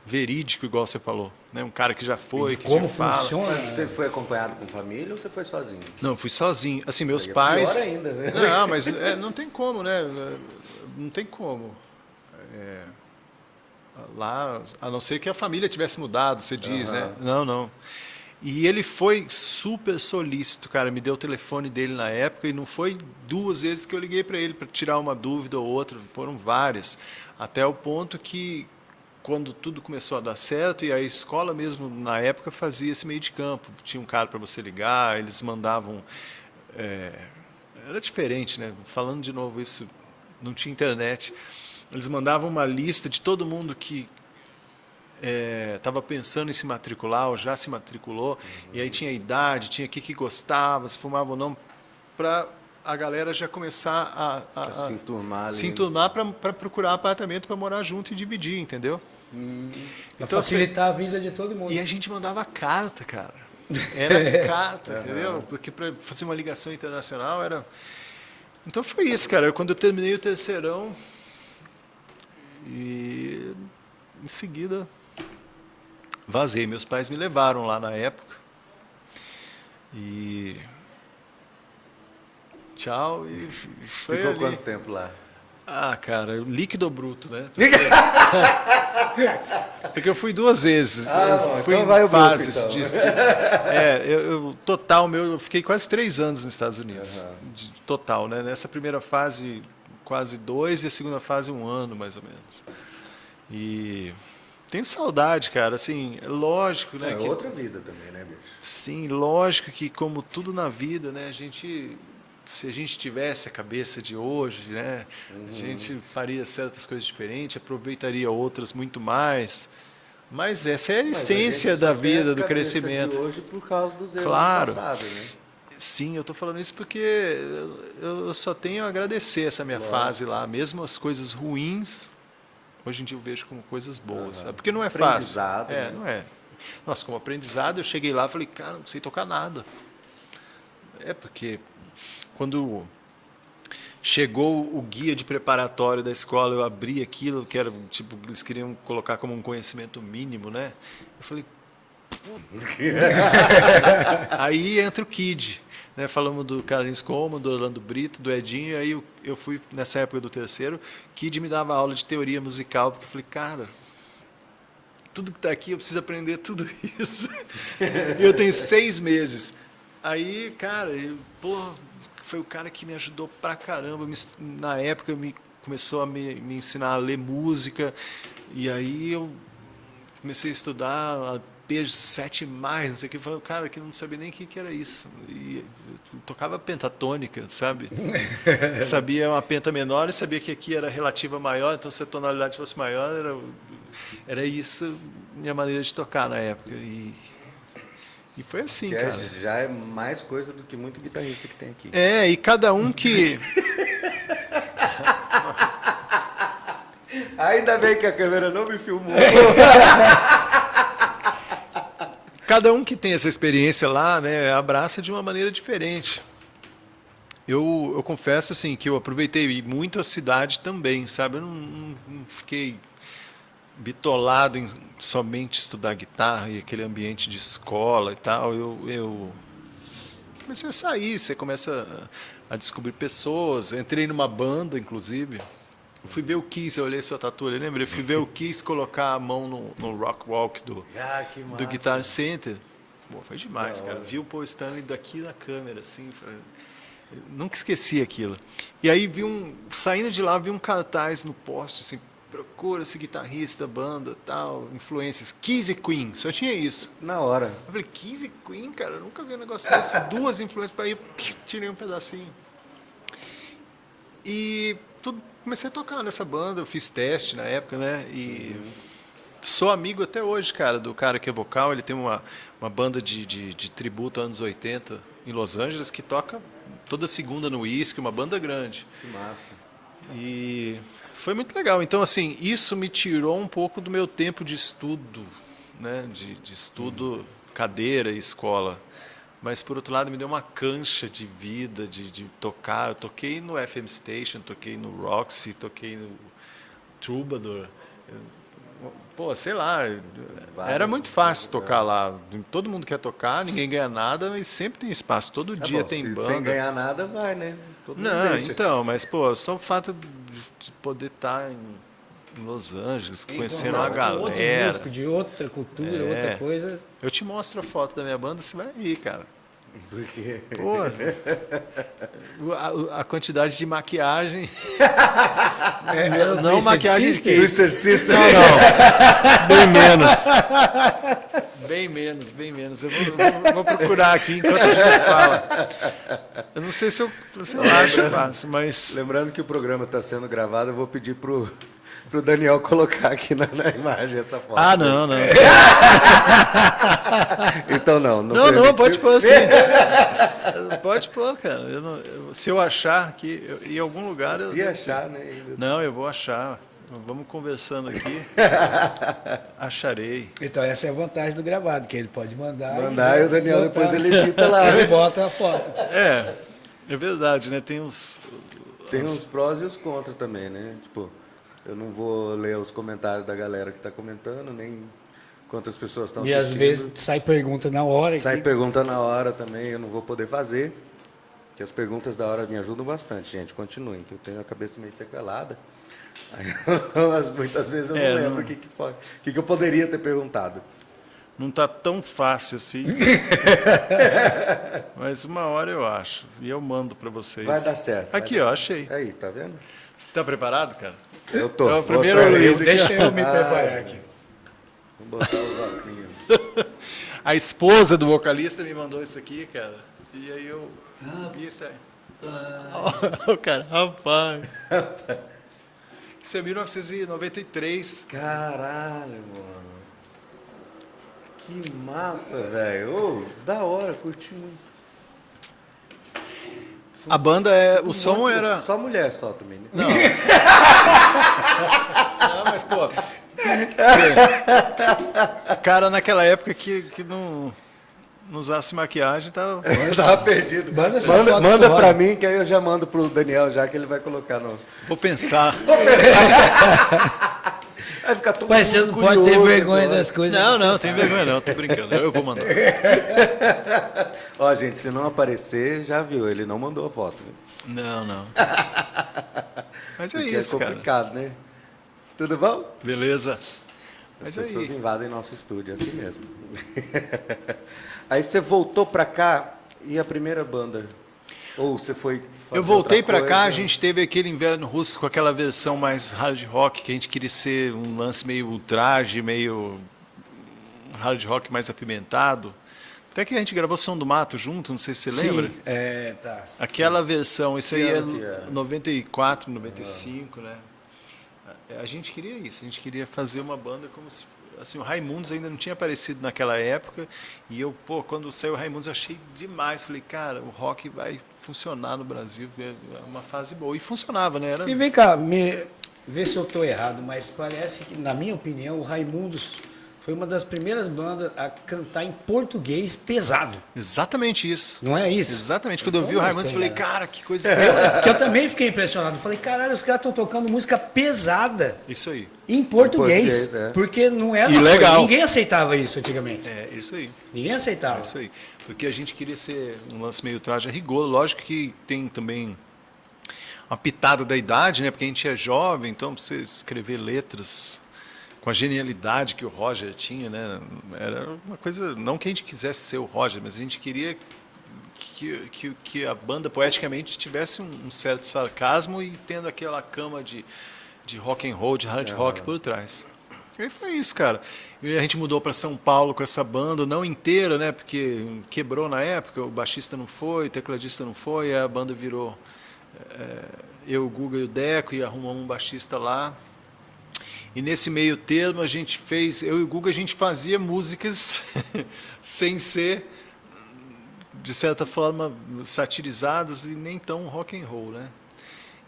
verídico, igual você falou, né? Um cara que já foi, que Como já fala. funciona? Mas você foi acompanhado com família ou você foi sozinho? Não, fui sozinho. Assim, meus Aí é pais... pior ainda, né? Não, mas não tem como, né? Não tem como. Lá, a não ser que a família tivesse mudado, você diz, né? Não. E ele foi super solícito, cara. Me deu o telefone dele na época e não foi 2 vezes que eu liguei para ele para tirar uma dúvida ou outra, foram várias. Até o ponto que, quando tudo começou a dar certo, e a escola mesmo, na época, fazia esse meio de campo. Tinha um cara para você ligar, eles mandavam... era diferente, né? Falando de novo isso, não tinha internet. Eles mandavam uma lista de todo mundo que estava pensando em se matricular ou já se matriculou, e aí tinha idade, tinha o que gostava, se fumava ou não, para a galera já começar a Se enturmar ali. se enturmar para procurar apartamento para morar junto e dividir, entendeu? Pra facilitar a vida de todo mundo. E a gente mandava carta, cara. Era carta, entendeu? Porque para fazer uma ligação internacional era... Então foi isso, cara. Quando eu terminei o terceirão, e em seguida vazei. Meus pais me levaram lá na época. E tchau, e foi Ficou ali. quanto tempo lá? Ah, cara, líquido ou bruto, né? Porque eu fui 2 vezes. Eu fui então em vai o bruto, fases então. total eu fiquei quase 3 anos nos Estados Unidos. Total, né? Nessa primeira fase, quase 2, e a segunda fase, 1 ano, mais ou menos. E Tenho saudade, cara. Assim, é lógico, né? É que- outra vida também, né, bicho? Sim, lógico que como tudo na vida, né, se a gente tivesse a cabeça de hoje, né, a gente faria certas coisas diferentes, aproveitaria outras muito mais. Mas essa é a Mas essência gente só da tem vida, a do cabeça crescimento. de hoje por causa dos erros Claro. do passado, né? Sim, eu estou falando isso porque eu só tenho a agradecer essa minha fase lá, mesmo as coisas ruins, hoje em dia eu vejo como coisas boas, sabe? Porque não é fácil. Aprendizado, É, né? não é. Nossa, como aprendizado, eu cheguei lá e falei, cara, não sei tocar nada. É porque quando chegou o guia de preparatório da escola, eu abri aquilo que era, tipo, eles queriam colocar como um conhecimento mínimo, né? Eu falei, aí entra o Kid, né? Falamos do Carlinhos Como, do Orlando Brito, do Edinho, e aí eu fui, nessa época do terceiro, Kid me dava aula de teoria musical, porque eu falei, cara, tudo que está aqui eu preciso aprender tudo isso. E eu tenho 6 meses. Aí, cara, foi o cara que me ajudou pra caramba. Na época, começou a me ensinar a ler música, e aí eu comecei a estudar arpejos 7+, não sei o que, falando, cara, que eu não sabia nem o que era isso. E eu tocava pentatônica, sabe? Sabia uma penta menor e sabia que aqui era relativa maior, então se a tonalidade fosse maior, era isso minha maneira de tocar na época. E foi assim, Que cara. já é mais coisa do que muito guitarrista que tem aqui. É, e cada um que... Ainda bem que a câmera não me filmou. Cada um que tem essa experiência lá, né, abraça de uma maneira diferente. Eu confesso assim que eu aproveitei muito a cidade também, sabe? Eu não fiquei bitolado em somente estudar guitarra e aquele ambiente de escola e tal. Eu comecei a sair, você começa a descobrir pessoas. Entrei numa banda, inclusive. Eu fui ver o Kiss, eu olhei sua tatu, eu lembrei. Fui ver o Kiss colocar a mão no rock walk do Que massa. Guitar Center. Pô, foi demais, cara. Vi o Paul Stanley daqui na câmera, assim. Eu nunca esqueci aquilo. E aí saindo de lá, vi um cartaz no poste, assim, procura-se guitarrista, banda, tal, influências. Kiss e Queen, só tinha isso. Na hora. Eu falei, Kiss e Queen, cara, eu nunca vi um negócio desse. 2 influências para ir, tirei um pedacinho. E comecei a tocar nessa banda, eu fiz teste na época, né? E sou amigo até hoje, cara, do cara que é vocal. Ele tem uma banda de tributo anos 80 em Los Angeles que toca toda segunda no Whisky, uma banda grande. Que massa. E foi muito legal. Então, assim, isso me tirou um pouco do meu tempo de estudo, né? De estudo, cadeira e escola. Mas, por outro lado, me deu uma cancha de vida, de tocar. Eu toquei no FM Station, toquei no Roxy, toquei no Troubadour. Pô, sei lá, era muito fácil tocar lá. Todo mundo quer tocar, ninguém ganha nada, mas sempre tem espaço. Todo dia Bom, tem sem banda. ganhar nada, vai, né? Todo mundo Não, deixa. então, mas, pô, só o fato de poder estar em Los Angeles, conhecendo uma Contato com outro galera. músico de outra cultura, É. outra coisa. Eu te mostro a foto da minha banda, você vai rir, cara. Por quê? Pô, a quantidade de maquiagem. Não maquiagem de Twister Sister. Bem menos. Bem menos. Eu vou procurar aqui enquanto a gente fala. Eu não sei se eu acho fácil, mas... Lembrando que o programa está sendo gravado, eu vou pedir pro Daniel colocar aqui na imagem essa foto. Ah, não. Então não. Não, pode pôr assim. Pode pôr, cara. Se eu achar aqui, em algum lugar... Se achar, né? ainda. Não, eu vou achar. Vamos conversando aqui. Acharei. Então essa é a vantagem do gravado, que ele pode mandar. Mandar e o Daniel botar- depois ele edita lá. Ele Né? bota a foto. É verdade, né? Tem uns... Tem os prós e os contras também, né? Tipo, eu não vou ler os comentários da galera que está comentando, nem quantas pessoas estão E assistindo. às vezes sai pergunta na hora. Sai que- pergunta na hora também, eu não vou poder fazer. Que as perguntas da hora me ajudam bastante, gente. Continuem, que eu tenho a cabeça meio sequelada. Aí, muitas vezes eu não lembro o que eu poderia ter perguntado. Não tá tão fácil assim. Mas uma hora eu acho. E eu mando para vocês. Vai dar certo. vai Aqui, dar ó, certo. achei. Aí, tá vendo? Você tá preparado, cara? Eu tô. É o primeiro Vou- Luiz aqui. Deixa eu me preparar aqui. Botar os óculos. A esposa do vocalista me mandou isso aqui, cara. E aí eu vi isso aí. Oh, cara, rapaz. Isso é 1993. Caralho, mano. Que massa, velho. Ô, da hora, curti muito. A banda é. O som era. Só mulher só também, né? Não. Não, mas, pô. Cara, naquela época que não usasse maquiagem, tava. Tava perdido. Manda pra mim, que aí eu já mando pro Daniel, já que ele vai colocar no. Vou pensar. Vai ficar todo Mas você mundo não pode ter curioso vergonha agora. das coisas. Não, que não, você tem faz. vergonha não, tô brincando. Eu vou mandar. Ó, gente, se não aparecer, já viu, ele não mandou a foto. Né? Não, não. Mas é Porque isso, é cara. complicado, né? Tudo bom? Beleza. As Mas é pessoas aí. invadem nosso estúdio, é assim mesmo. Aí você voltou pra cá e a primeira banda? Ou você foi fazer Eu voltei outra pra cá, a coisa? gente teve aquele Inverno Russo com aquela versão mais hard rock, que a gente queria ser um lance meio ultraje, meio hard rock mais apimentado. Até que a gente gravou Som do Mato junto, não sei se você lembra. Sim, tá. Aquela versão, isso aí Que é ano que era? 94, 95, né? A gente queria isso, a gente queria fazer uma banda como se... Assim, o Raimundos ainda não tinha aparecido naquela época, e eu, pô, quando saiu o Raimundos eu achei demais. Falei, cara, o rock vai funcionar no Brasil, é uma fase boa. E funcionava, né? Era... E vem cá, vê se eu estou errado, mas parece que, na minha opinião, o Raimundos foi uma das primeiras bandas a cantar em português pesado. Exatamente isso. Não é isso? Exatamente. Quando eu vi o Então, Raimundos, eu mas falei, tem, cara, que coisa... Porque eu também fiquei impressionado. Falei, caralho, os caras estão tocando música pesada Isso aí. em português. Em português, é. Porque não era E uma legal. coisa. Ninguém aceitava isso antigamente. É, isso aí. Ninguém aceitava. É isso aí. Porque a gente queria ser um lance meio traje a rigor. Lógico que tem também uma pitada da idade, né? Porque a gente é jovem, então você escrever letras com a genialidade que o Roger tinha, né? Era uma coisa, não que a gente quisesse ser o Roger, mas a gente queria que a banda poeticamente tivesse um certo sarcasmo e tendo aquela cama de rock and roll, de hard rock por trás. E aí foi isso, cara. E a gente mudou para São Paulo com essa banda, não inteira, né? Porque quebrou na época, o baixista não foi, o tecladista não foi, a banda virou eu, o Guga e o Deco, e arrumamos um baixista lá. E nesse meio termo a gente fez, eu e o Guga, a gente fazia músicas sem ser, de certa forma, satirizadas e nem tão rock and roll, né?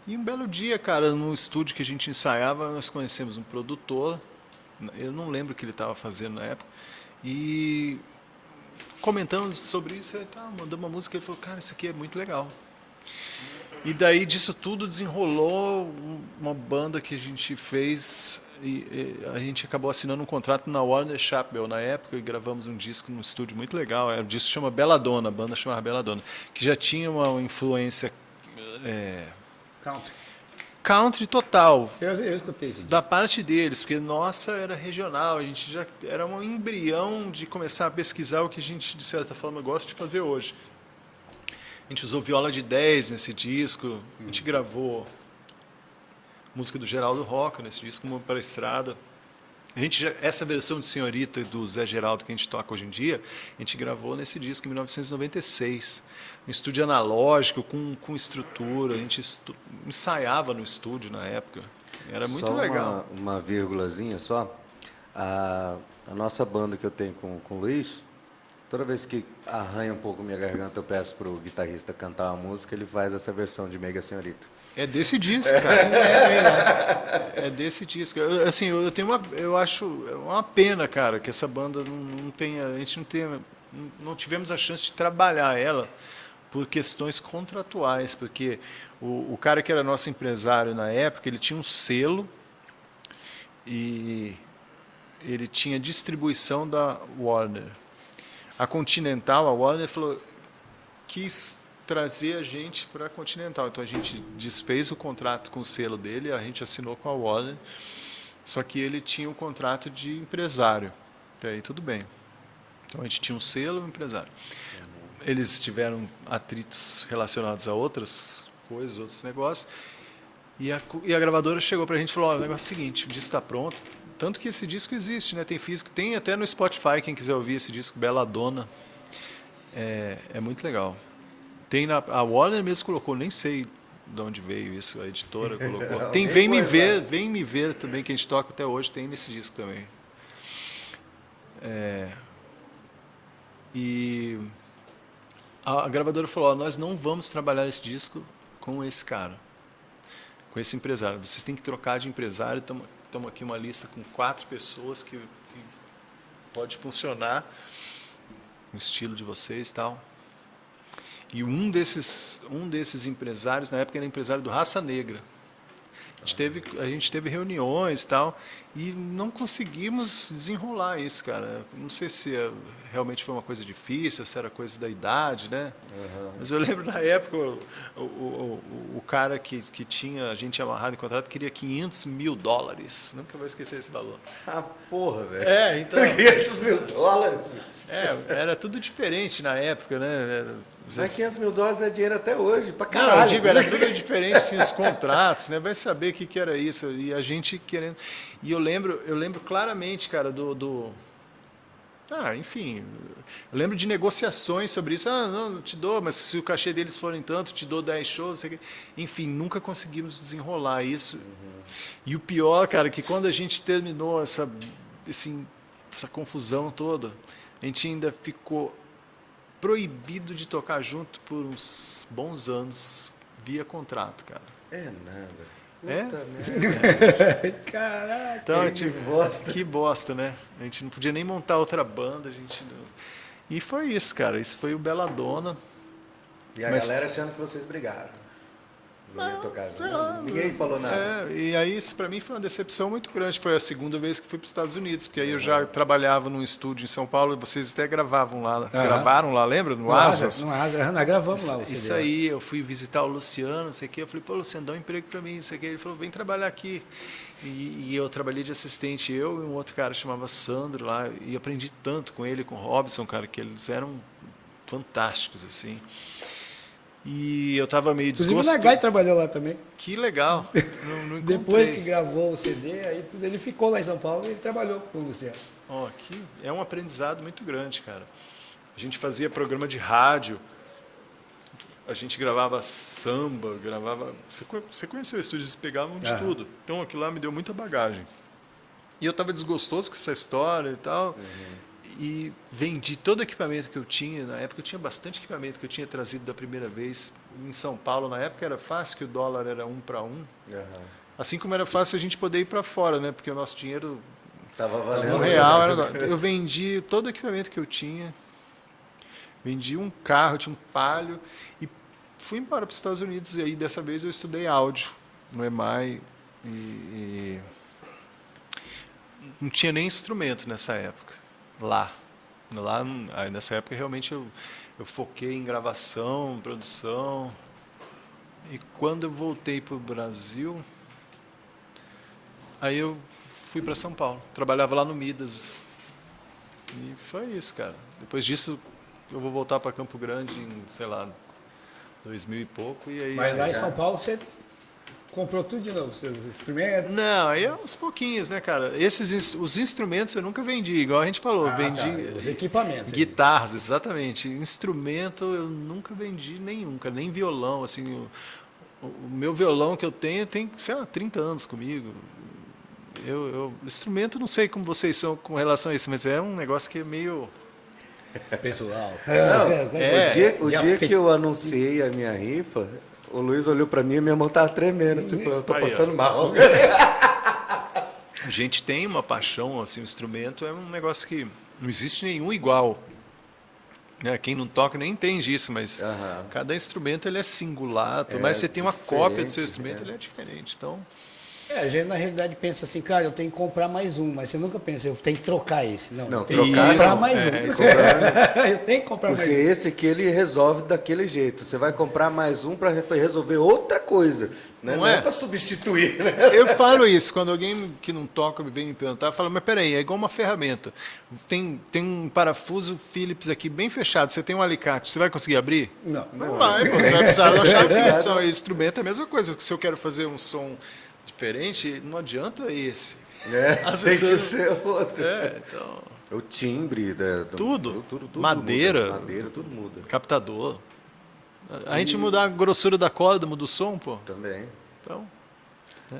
E um belo dia, cara, no estúdio que a gente ensaiava, nós conhecemos um produtor, eu não lembro o que ele estava fazendo na época, e comentando sobre isso, ele mandou uma música, ele falou, cara, isso aqui é muito legal. E daí disso tudo desenrolou uma banda que a gente fez, e a gente acabou assinando um contrato na Warner Chappell na época e gravamos um disco num estúdio muito legal. O disco chama Belladonna, a banda chamava Belladonna, que já tinha uma influência country total. Eu escutei esse Da parte deles, porque nossa era regional, a gente já era um embrião de começar a pesquisar o que a gente, de certa forma, gosta de fazer hoje. A gente usou viola de 10 nesse disco, a gente gravou música do Geraldo Roca nesse disco, uma para a estrada. Essa versão de Senhorita do Zé Geraldo que a gente toca hoje em dia, a gente gravou nesse disco em 1996. Um estúdio analógico, com estrutura, a gente ensaiava no estúdio na época. Era muito só legal. Uma vírgulazinha só. A nossa banda que eu tenho com o Luiz, toda vez que arranha um pouco minha garganta, eu peço pro guitarrista cantar uma música, ele faz essa versão de Mega Senhorita. É desse disco, cara. É desse disco. Eu acho uma pena, cara, que essa banda não tenha, a gente não tivemos a chance de trabalhar ela por questões contratuais, porque o cara que era nosso empresário na época, ele tinha um selo e ele tinha distribuição da Warner. A Continental, a Warner quis trazer a gente para a Continental. Então a gente desfez o contrato com o selo dele, a gente assinou com a Warner, só que ele tinha um contrato de empresário. Até aí tudo bem. Então a gente tinha um selo e um empresário. Eles tiveram atritos relacionados a outras coisas, outros negócios, e a gravadora chegou para a gente e falou, o negócio é o seguinte, o disco está pronto, tanto que esse disco existe, né? Tem físico, tem até no Spotify, quem quiser ouvir esse disco, Belladonna. É muito legal. Tem a Warner mesmo colocou, nem sei de onde veio isso, a editora colocou. Tem Vem Me Ver também, que a gente toca até hoje, tem nesse disco também. E a gravadora falou, ó, nós não vamos trabalhar esse disco com esse cara, com esse empresário. Vocês têm que trocar de empresário. Estamos aqui uma lista com 4 pessoas que pode funcionar no estilo de vocês e tal. E um desses empresários, na época, era empresário do Raça Negra. A gente teve reuniões e tal, e não conseguimos desenrolar isso, cara. Não sei se realmente foi uma coisa difícil, se era coisa da idade, né? Mas eu lembro, na época, o cara que tinha a gente amarrado em contrato queria $500 mil. Nunca vou esquecer esse valor. Ah, porra, velho. Então... $500 mil? Era tudo diferente na época, né? Mas $500 mil é dinheiro até hoje, pra caralho. Não, eu digo, era tudo diferente, assim, os contratos, né? Vai saber o que era isso. E a gente querendo... E eu lembro claramente, cara, enfim, eu lembro de negociações sobre isso. Não te dou, mas se o cachê deles forem tanto, te dou 10 shows, não sei o quê. Enfim, nunca conseguimos desenrolar isso. E o pior, cara, que quando a gente terminou essa confusão toda, a gente ainda ficou proibido de tocar junto por uns bons anos via contrato, cara. É nada. Caraca. Então, que bosta, né? A gente não podia nem montar outra banda, E foi isso, cara. Isso foi o Belladonna. E a galera achando que vocês brigaram. Não ia tocar junto. Ninguém falou nada. E aí isso para mim foi uma decepção muito grande. Foi a segunda vez que fui para os Estados Unidos, porque aí eu já trabalhava num estúdio em São Paulo, e vocês até gravaram lá, lembra? No Asas. No Asas, nós gravamos lá. Isso aí, eu fui visitar o Luciano, não sei o quê. Eu falei, pô, Luciano, dá um emprego para mim, não sei o quê. Ele falou, vem trabalhar aqui. E eu trabalhei de assistente, eu e um outro cara chamava Sandro lá, e aprendi tanto com ele, com o Robson, cara, que eles eram fantásticos, assim. E eu estava meio desgostoso. Inclusive o Nagai trabalhou lá também. Que legal. Não Depois que gravou o CD, aí tudo, ele ficou lá em São Paulo e ele trabalhou com o Luciano. Aqui é um aprendizado muito grande, cara. A gente fazia programa de rádio, a gente gravava samba, Você conheceu o estúdio, eles pegavam de tudo. Então aquilo lá me deu muita bagagem. E eu estava desgostoso com essa história e tal. E vendi todo o equipamento que eu tinha. Na época eu tinha bastante equipamento que eu tinha trazido da primeira vez. Em São Paulo, na época, era fácil que o dólar era 1 para 1. Assim como era fácil a gente poder ir para fora, né? Porque o nosso dinheiro estava valendo real. Eu vendi todo o equipamento que eu tinha. Vendi um carro, tinha um Palio. E fui embora para os Estados Unidos. E aí, dessa vez, eu estudei áudio no EMAI. E não tinha nem instrumento nessa época. Lá, nessa época, realmente eu foquei em gravação, produção. E quando eu voltei para o Brasil, aí eu fui para São Paulo. Trabalhava lá no Midas. E foi isso, cara. Depois disso, eu vou voltar para Campo Grande em, sei lá, 2000 e pouco. E aí, mas lá em São Paulo você comprou tudo de novo, seus instrumentos? Não, aí é uns pouquinhos, né, cara? Os instrumentos eu nunca vendi, igual a gente falou. Vendi os equipamentos. Guitarras, exatamente. Instrumento eu nunca vendi nenhum, cara, nem violão. Assim, o meu violão que eu tenho tem, sei lá, 30 anos comigo. Instrumento, não sei como vocês são com relação a isso, mas é um negócio que é meio... Pessoal. O dia que eu anunciei a minha rifa... O Luiz olhou pra mim e minha mão tava tremendo. Assim, falou, eu tô passando mal. A gente tem uma paixão, assim, o instrumento é um negócio que não existe nenhum igual. Né? Quem não toca nem entende isso, mas cada instrumento ele é singular. Por mais que você tenha uma cópia do seu instrumento, ele é diferente. Então... a gente na realidade pensa assim, cara, eu tenho que comprar mais um, mas você nunca pensa, eu tenho que trocar esse. Não, eu tenho que comprar mais um. Eu tenho que comprar mais um. Porque esse aqui ele resolve daquele jeito. Você vai comprar mais um para resolver outra coisa. Né? Não é para substituir. Né? Eu falo isso, quando alguém que não toca vem me perguntar, eu falo, mas peraí, é igual uma ferramenta. Tem um parafuso Phillips aqui bem fechado, você tem um alicate, você vai conseguir abrir? Não vai, você vai precisar da chave. O instrumento é a mesma coisa, se eu quero fazer um som diferente, não adianta esse. As tem que pessoas- ser outro. Então, O timbre, Tudo. tudo Madeira. muda. Madeira, tudo muda. captador. A gente mudar a grossura da corda, muda o som, pô. Também. Então,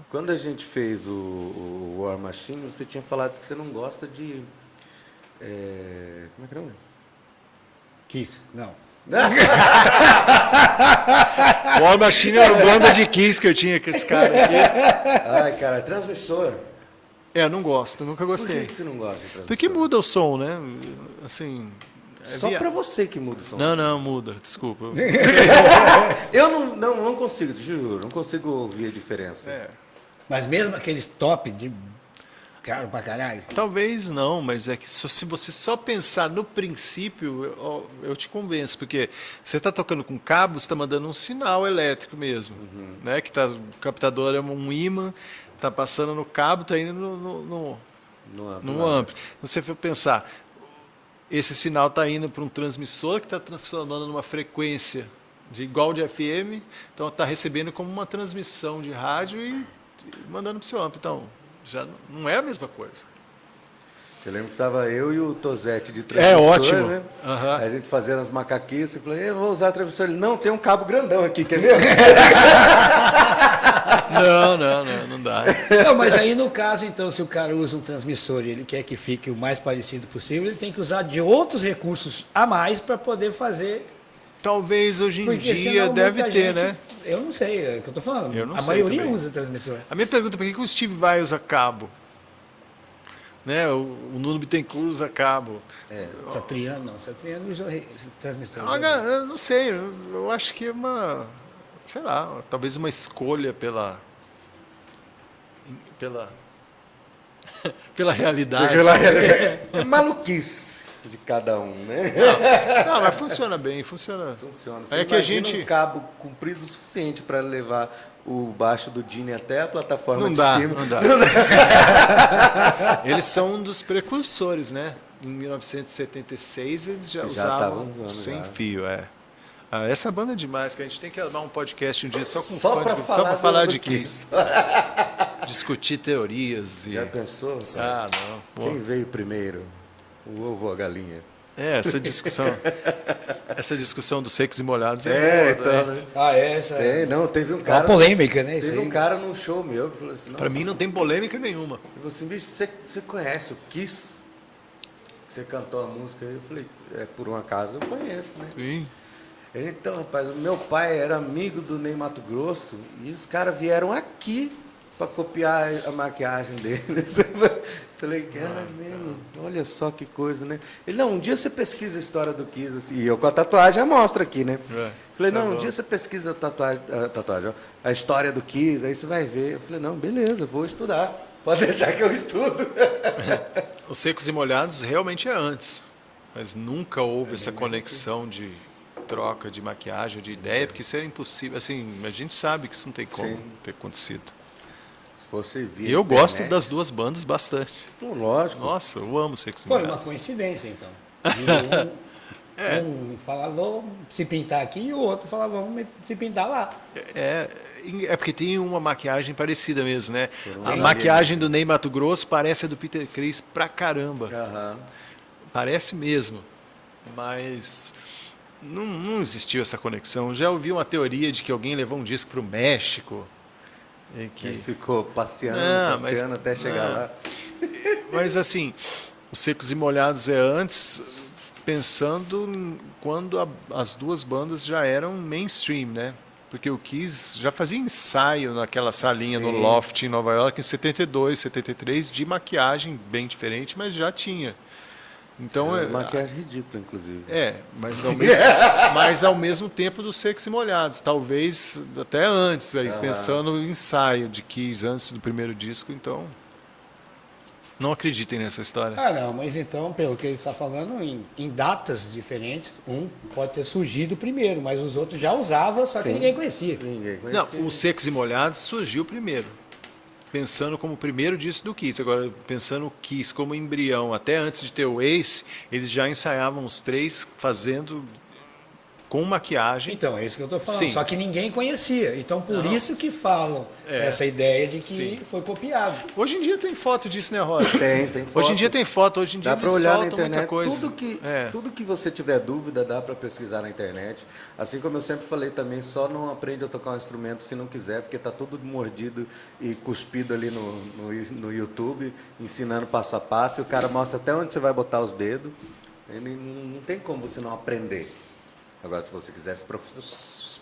Quando a gente fez o War Machine, você tinha falado que você não gosta de... como é que é o nome? Kiss. Não. o War Machine era uma banda de Kiss que eu tinha com esse cara aqui. Ai, cara, transmissor. Eu não gosto, nunca Por gostei. que você não gosta de transmissor? Porque muda o som, né? Assim. Só pra você que muda o som. Não, muda, desculpa. Eu não consigo, te juro, não consigo ouvir a diferença. Mas mesmo aqueles top de caro pra caralho. Talvez não, mas é que se você só pensar no princípio, eu te convenço, porque você está tocando com cabo, você está mandando um sinal elétrico mesmo, né? Que o captador é um ímã, está passando no cabo, está indo no amplo. Se você for pensar, esse sinal está indo para um transmissor que está transformando numa frequência igual de FM, então está recebendo como uma transmissão de rádio e mandando para o seu amplo. Então, já não é a mesma coisa. Eu lembro que estava eu e o Tosete de transmissor, ótimo. né? Aham. Aí a gente fazendo as macaquices, eu falei, eu vou usar transmissor. Ele, não, tem um cabo grandão aqui, quer ver? Não dá. Não, mas aí no caso, então, se o cara usa um transmissor e ele quer que fique o mais parecido possível, ele tem que usar de outros recursos a mais para poder fazer. Talvez hoje em Porque dia senão deve muita ter, gente- né? Eu não sei, é o que eu tô falando. Eu não a sei maioria também. usa transmissor. A minha pergunta é por que o Steve Vai usa cabo? Né? O Nuno Bittencourt usa cabo. Satriano usa transmissor. Olha, eu não sei, eu acho que é uma, sei lá, talvez uma escolha pela realidade. É maluquice de cada um, né? Não, mas funciona bem, funciona. Funciona. Você É que a imagina gente um cabo comprido o suficiente para levar o baixo do Dini até a plataforma não de dá, cima. não dá. Eles são um dos precursores, né? Em 1976 eles já usavam estavam usando, sem já. fio, essa banda é demais, que a gente tem que armar um podcast um dia só com Só funk, pra só falar pra falar do de Kiss. Discutir teorias e... Já pensou? Ah, não. Pô. Quem veio primeiro? O ovo ou a galinha? Essa discussão dos secos e molhados Então, né? né? Essa Não, teve um é uma cara. polêmica, né? Isso Teve aí. um cara num show meu que falou assim: Pra mim não tem polêmica nenhuma. Ele falou assim, bicho, você conhece o Kiss? Você cantou a música aí? Eu falei, por um acaso eu conheço, né? Sim. Ele, então, rapaz, o meu pai era amigo do Ney Mato Grosso e os caras vieram aqui para copiar a maquiagem deles. Falei, cara, mesmo, olha só que coisa, né? Ele, não, um dia você pesquisa a história do Kiss, assim, e eu com a tatuagem já mostro aqui, né? Falei, não, um dia você pesquisa a tatuagem, ó, a história do Kiss, aí você vai ver. Eu falei, não, beleza, vou estudar. Pode deixar que eu estudo. Os secos e molhados realmente é antes, mas nunca houve essa conexão de troca de maquiagem, de ideia, porque isso é impossível. Assim, a gente sabe que isso não tem como Sim. ter acontecido. Se você vir E eu internet, gosto das duas bandas bastante. Lógico. Nossa, eu amo secos e Foi uma molhados. coincidência, então. Um falava, vamos se pintar aqui, e o outro falava, vamos se pintar lá. É porque tem uma maquiagem parecida mesmo, né? A Tem. maquiagem do Ney Mato Grosso parece a do Peter Criss pra caramba. Aham. Parece mesmo. Mas não existiu essa conexão. Já ouvi uma teoria de que alguém levou um disco pro México. E que... Ele ficou passeando, Não, passeando mas- até chegar não. lá. Mas assim, os secos e molhados é antes, pensando em quando as duas bandas já eram mainstream, né? Porque o Kiss já fazia ensaio naquela salinha no Sim. Loft em Nova York em 72, 73, de maquiagem bem diferente, mas já tinha. Então, Maquiagem ridícula, inclusive. mas ao mesmo tempo dos secos e molhados, talvez até antes, aí, pensando no ensaio de Kiss antes do primeiro disco, então não acreditem nessa história. Ah, não, mas então, pelo que ele está falando, em datas diferentes, um pode ter surgido primeiro, mas os outros já usavam, só que Sim. ninguém conhecia. Ninguém conhecia. Não, os secos e molhados surgiu primeiro, pensando como o primeiro disco do Kiss. Agora, pensando o Kiss como embrião, até antes de ter o Ace, eles já ensaiavam os três fazendo com maquiagem. Então, é isso que eu estou falando. Sim. Só que ninguém conhecia. Então, por isso que falam essa ideia de que Sim. foi copiado. Hoje em dia tem foto disso, né, Roger? Tem foto. Hoje em dia tem foto, hoje em dia Dá para eles olhar na soltam muita internet. coisa. Tudo que você tiver dúvida, dá para pesquisar na internet. Assim como eu sempre falei também, só não aprende a tocar um instrumento se não quiser, porque tá tudo mordido e cuspido ali no YouTube, ensinando passo a passo, e o cara mostra até onde você vai botar os dedos. Ele não tem como você não aprender. Agora, se você quiser se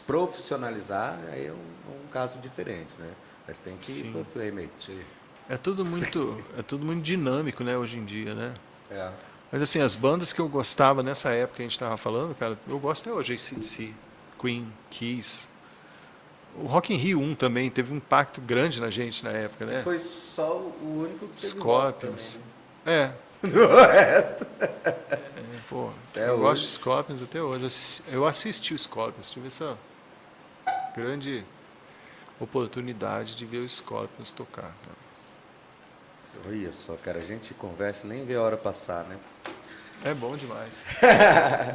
profissionalizar, aí é um caso diferente, né? Mas tem que ir para o remate. É tudo muito dinâmico, né, hoje em dia, né? É. Mas assim, as bandas que eu gostava nessa época que a gente estava falando, cara, eu gosto até hoje, AC/DC, Queen, Kiss. O Rock in Rio 1 também teve um impacto grande na gente na época, né? Foi só o único que teve Scorpions. rock também, né? É. O resto. Pô, Até eu hoje. gosto de Scorpions até hoje. Eu assisti o Scorpions, tive essa grande oportunidade de ver o Scorpions tocar. Né? Olha só, cara, a gente conversa e nem vê a hora passar, né? É bom demais.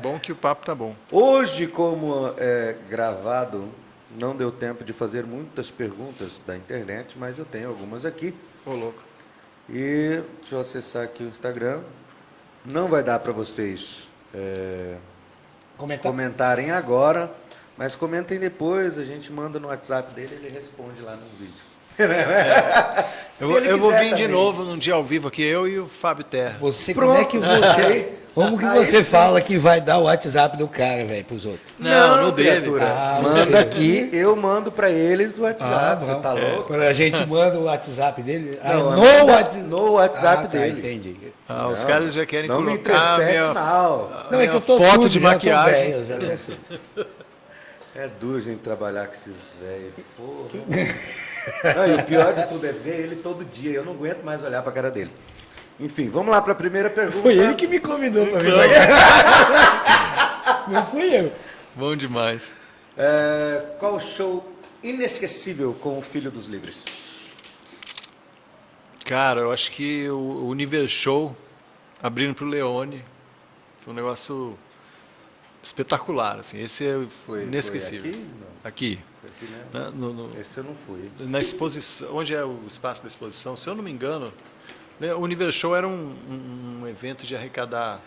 Bom que o papo tá bom. Hoje, como é gravado, não deu tempo de fazer muitas perguntas da internet, mas eu tenho algumas aqui. Ô, louco. E deixa eu acessar aqui o Instagram. Não vai dar para vocês comentarem agora, mas comentem depois, a gente manda no WhatsApp dele, ele responde lá no vídeo. Eu vou vir de novo num dia ao vivo aqui, eu e o Fábio Terra. Você, Pronto. como é que você... Como que Aí você sim. fala que vai dar o WhatsApp do cara, velho, pros outros? Não, no dele. criatura. Ah, Manda você. aqui, eu mando para ele do WhatsApp, você bom. tá louco? Quando a gente manda o WhatsApp dele... Não, no WhatsApp, no WhatsApp tá, dele. Entendi. Ah, os caras já querem Não me colocar a interprete minha, mal. Não, é que eu tô foto surdo, de já tô maquiagem. velho, eu já tô surdo. É duro a gente trabalhar com esses velhos. Não, e o pior de tudo é ver ele todo dia. Eu não aguento mais olhar para a cara dele. Enfim, vamos lá para a primeira pergunta. Foi ele que me convidou pra vir pra cá. Não fui eu. Bom demais. Qual o show inesquecível com o Filho dos Livres? Cara, eu acho que o Univershow abrindo pro Leone foi um negócio espetacular, assim. Esse Foi inesquecível. aqui? Não. Aqui. Foi aqui, né? Esse eu não fui. Na exposição, onde é o espaço da exposição, se eu não me engano, né, o Univershow era um evento de arrecadar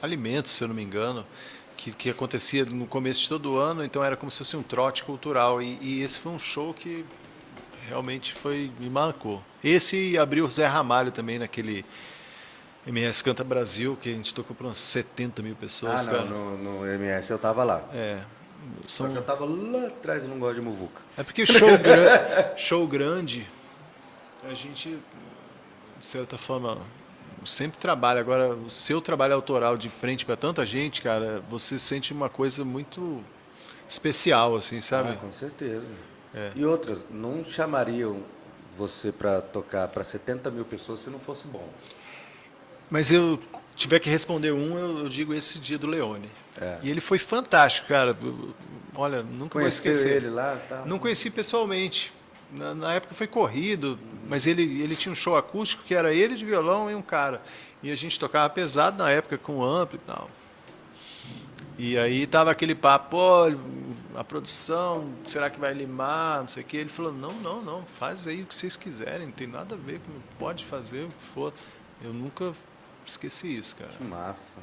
alimentos, se eu não me engano, que acontecia no começo de todo ano, então era como se fosse um trote cultural. E esse foi um show que realmente me marcou. Esse abriu o Zé Ramalho também naquele MS Canta Brasil, que a gente tocou para umas 70 mil pessoas. Ah, cara. não, no MS eu tava lá. Só que eu tava lá atrás, eu não gosto de muvuca. É porque show grande, a gente, de certa forma, sempre trabalha. Agora, o seu trabalho autoral de frente para tanta gente, cara, você sente uma coisa muito especial, assim, sabe? Ah, com certeza. E outras, não chamariam você para tocar para 70 mil pessoas se não fosse bom. Mas eu tiver que responder eu digo esse dia do Leone. E ele foi fantástico, cara. Olha, nunca vou Conheceu esquecer. ele lá? Tá. Não conheci pessoalmente. Na época foi corrido, mas ele tinha um show acústico que era ele de violão e um cara. E a gente tocava pesado na época com amplo e tal. E aí tava aquele papo, pô, a produção, será que vai limar, não sei o quê. Ele falou, não, faz aí o que vocês quiserem, não tem nada a ver, pode fazer o que for. Eu nunca esqueci isso, cara. Que massa.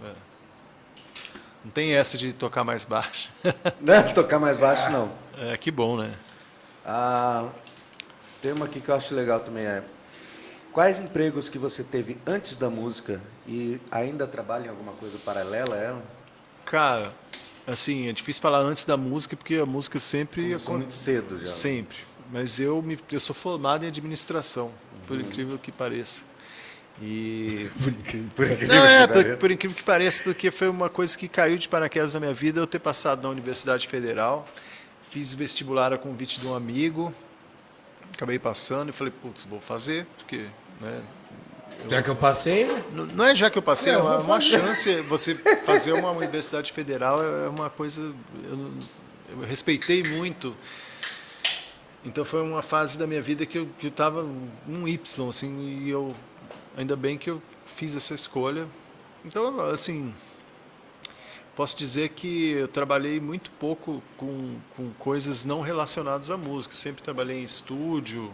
Não tem essa de tocar mais baixo. Não, tocar mais baixo, não. Que bom, né? Tem uma aqui que eu acho legal também, quais empregos que você teve antes da música e ainda trabalha em alguma coisa paralela a ela? Cara, assim, é difícil falar antes da música, porque a música sempre... Começou muito cedo já. Sempre. Mas eu sou formado em administração, por incrível que pareça. E... por incrível que pareça, porque foi uma coisa que caiu de paraquedas na minha vida, eu ter passado na Universidade Federal, fiz vestibular a convite de um amigo, acabei passando e falei, putz, vou fazer, porque... Né, Já que eu passei, né? não é já que eu passei, é Eu vou uma fazer. chance. Você fazer uma universidade federal é uma coisa... Eu respeitei muito. Então foi uma fase da minha vida que eu estava um Y, assim, e ainda bem que eu fiz essa escolha. Então, assim, posso dizer que eu trabalhei muito pouco com coisas não relacionadas à música. Sempre trabalhei em estúdio,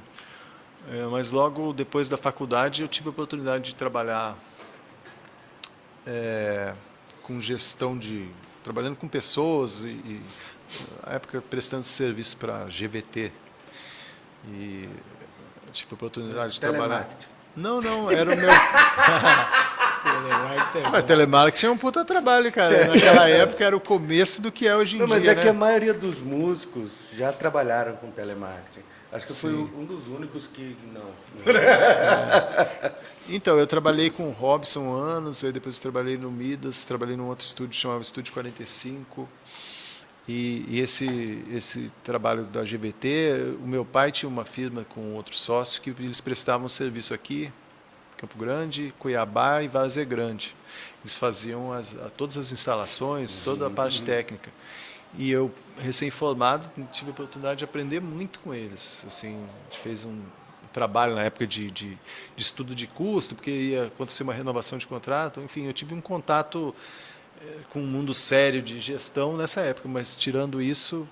mas logo depois da faculdade eu tive a oportunidade de trabalhar com gestão trabalhando com pessoas e na época prestando serviço para GVT. E tive a oportunidade de trabalhar. Telemarketing. Não, era o meu. Mas telemarketing é um puta trabalho, cara. Naquela época era o começo do que é hoje em Não, mas dia. é que a Né? maioria dos músicos já trabalharam com telemarketing. Acho que eu fui Sim. um dos únicos que não. Então, eu trabalhei com o Robson anos, aí depois eu trabalhei no Midas, trabalhei num outro estúdio chamado Estúdio 45. E esse trabalho da GVT, o meu pai tinha uma firma com outro sócio que eles prestavam serviço aqui, Campo Grande, Cuiabá e Várzea Grande. Eles faziam todas as instalações, toda a parte técnica. E eu, recém-formado, tive a oportunidade de aprender muito com eles. Assim, a gente fez um trabalho na época de estudo de custo, porque ia acontecer uma renovação de contrato. Enfim, eu tive um contato com um mundo sério de gestão nessa época, mas tirando isso,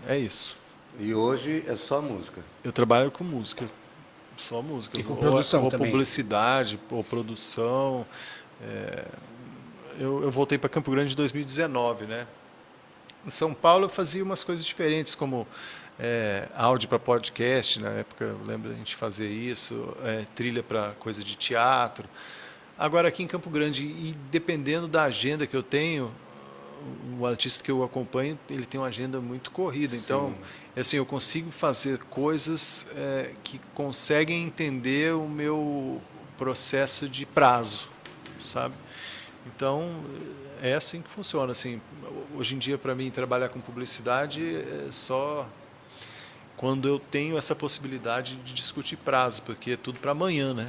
é isso. E hoje é só música. Eu trabalho com música, só música. E com produção ou também. publicidade, ou produção. Eu voltei para Campo Grande em 2019, né? Em São Paulo eu fazia umas coisas diferentes, como áudio para podcast, na época eu lembro a gente fazer isso, trilha para coisa de teatro. Agora aqui em Campo Grande, e dependendo da agenda que eu tenho, o artista que eu acompanho, ele tem uma agenda muito corrida. Então, assim, eu consigo fazer coisas que conseguem entender o meu processo de prazo, sabe? Então, é assim que funciona. Assim, hoje em dia, para mim, trabalhar com publicidade é só quando eu tenho essa possibilidade de discutir prazo, porque é tudo para amanhã, né?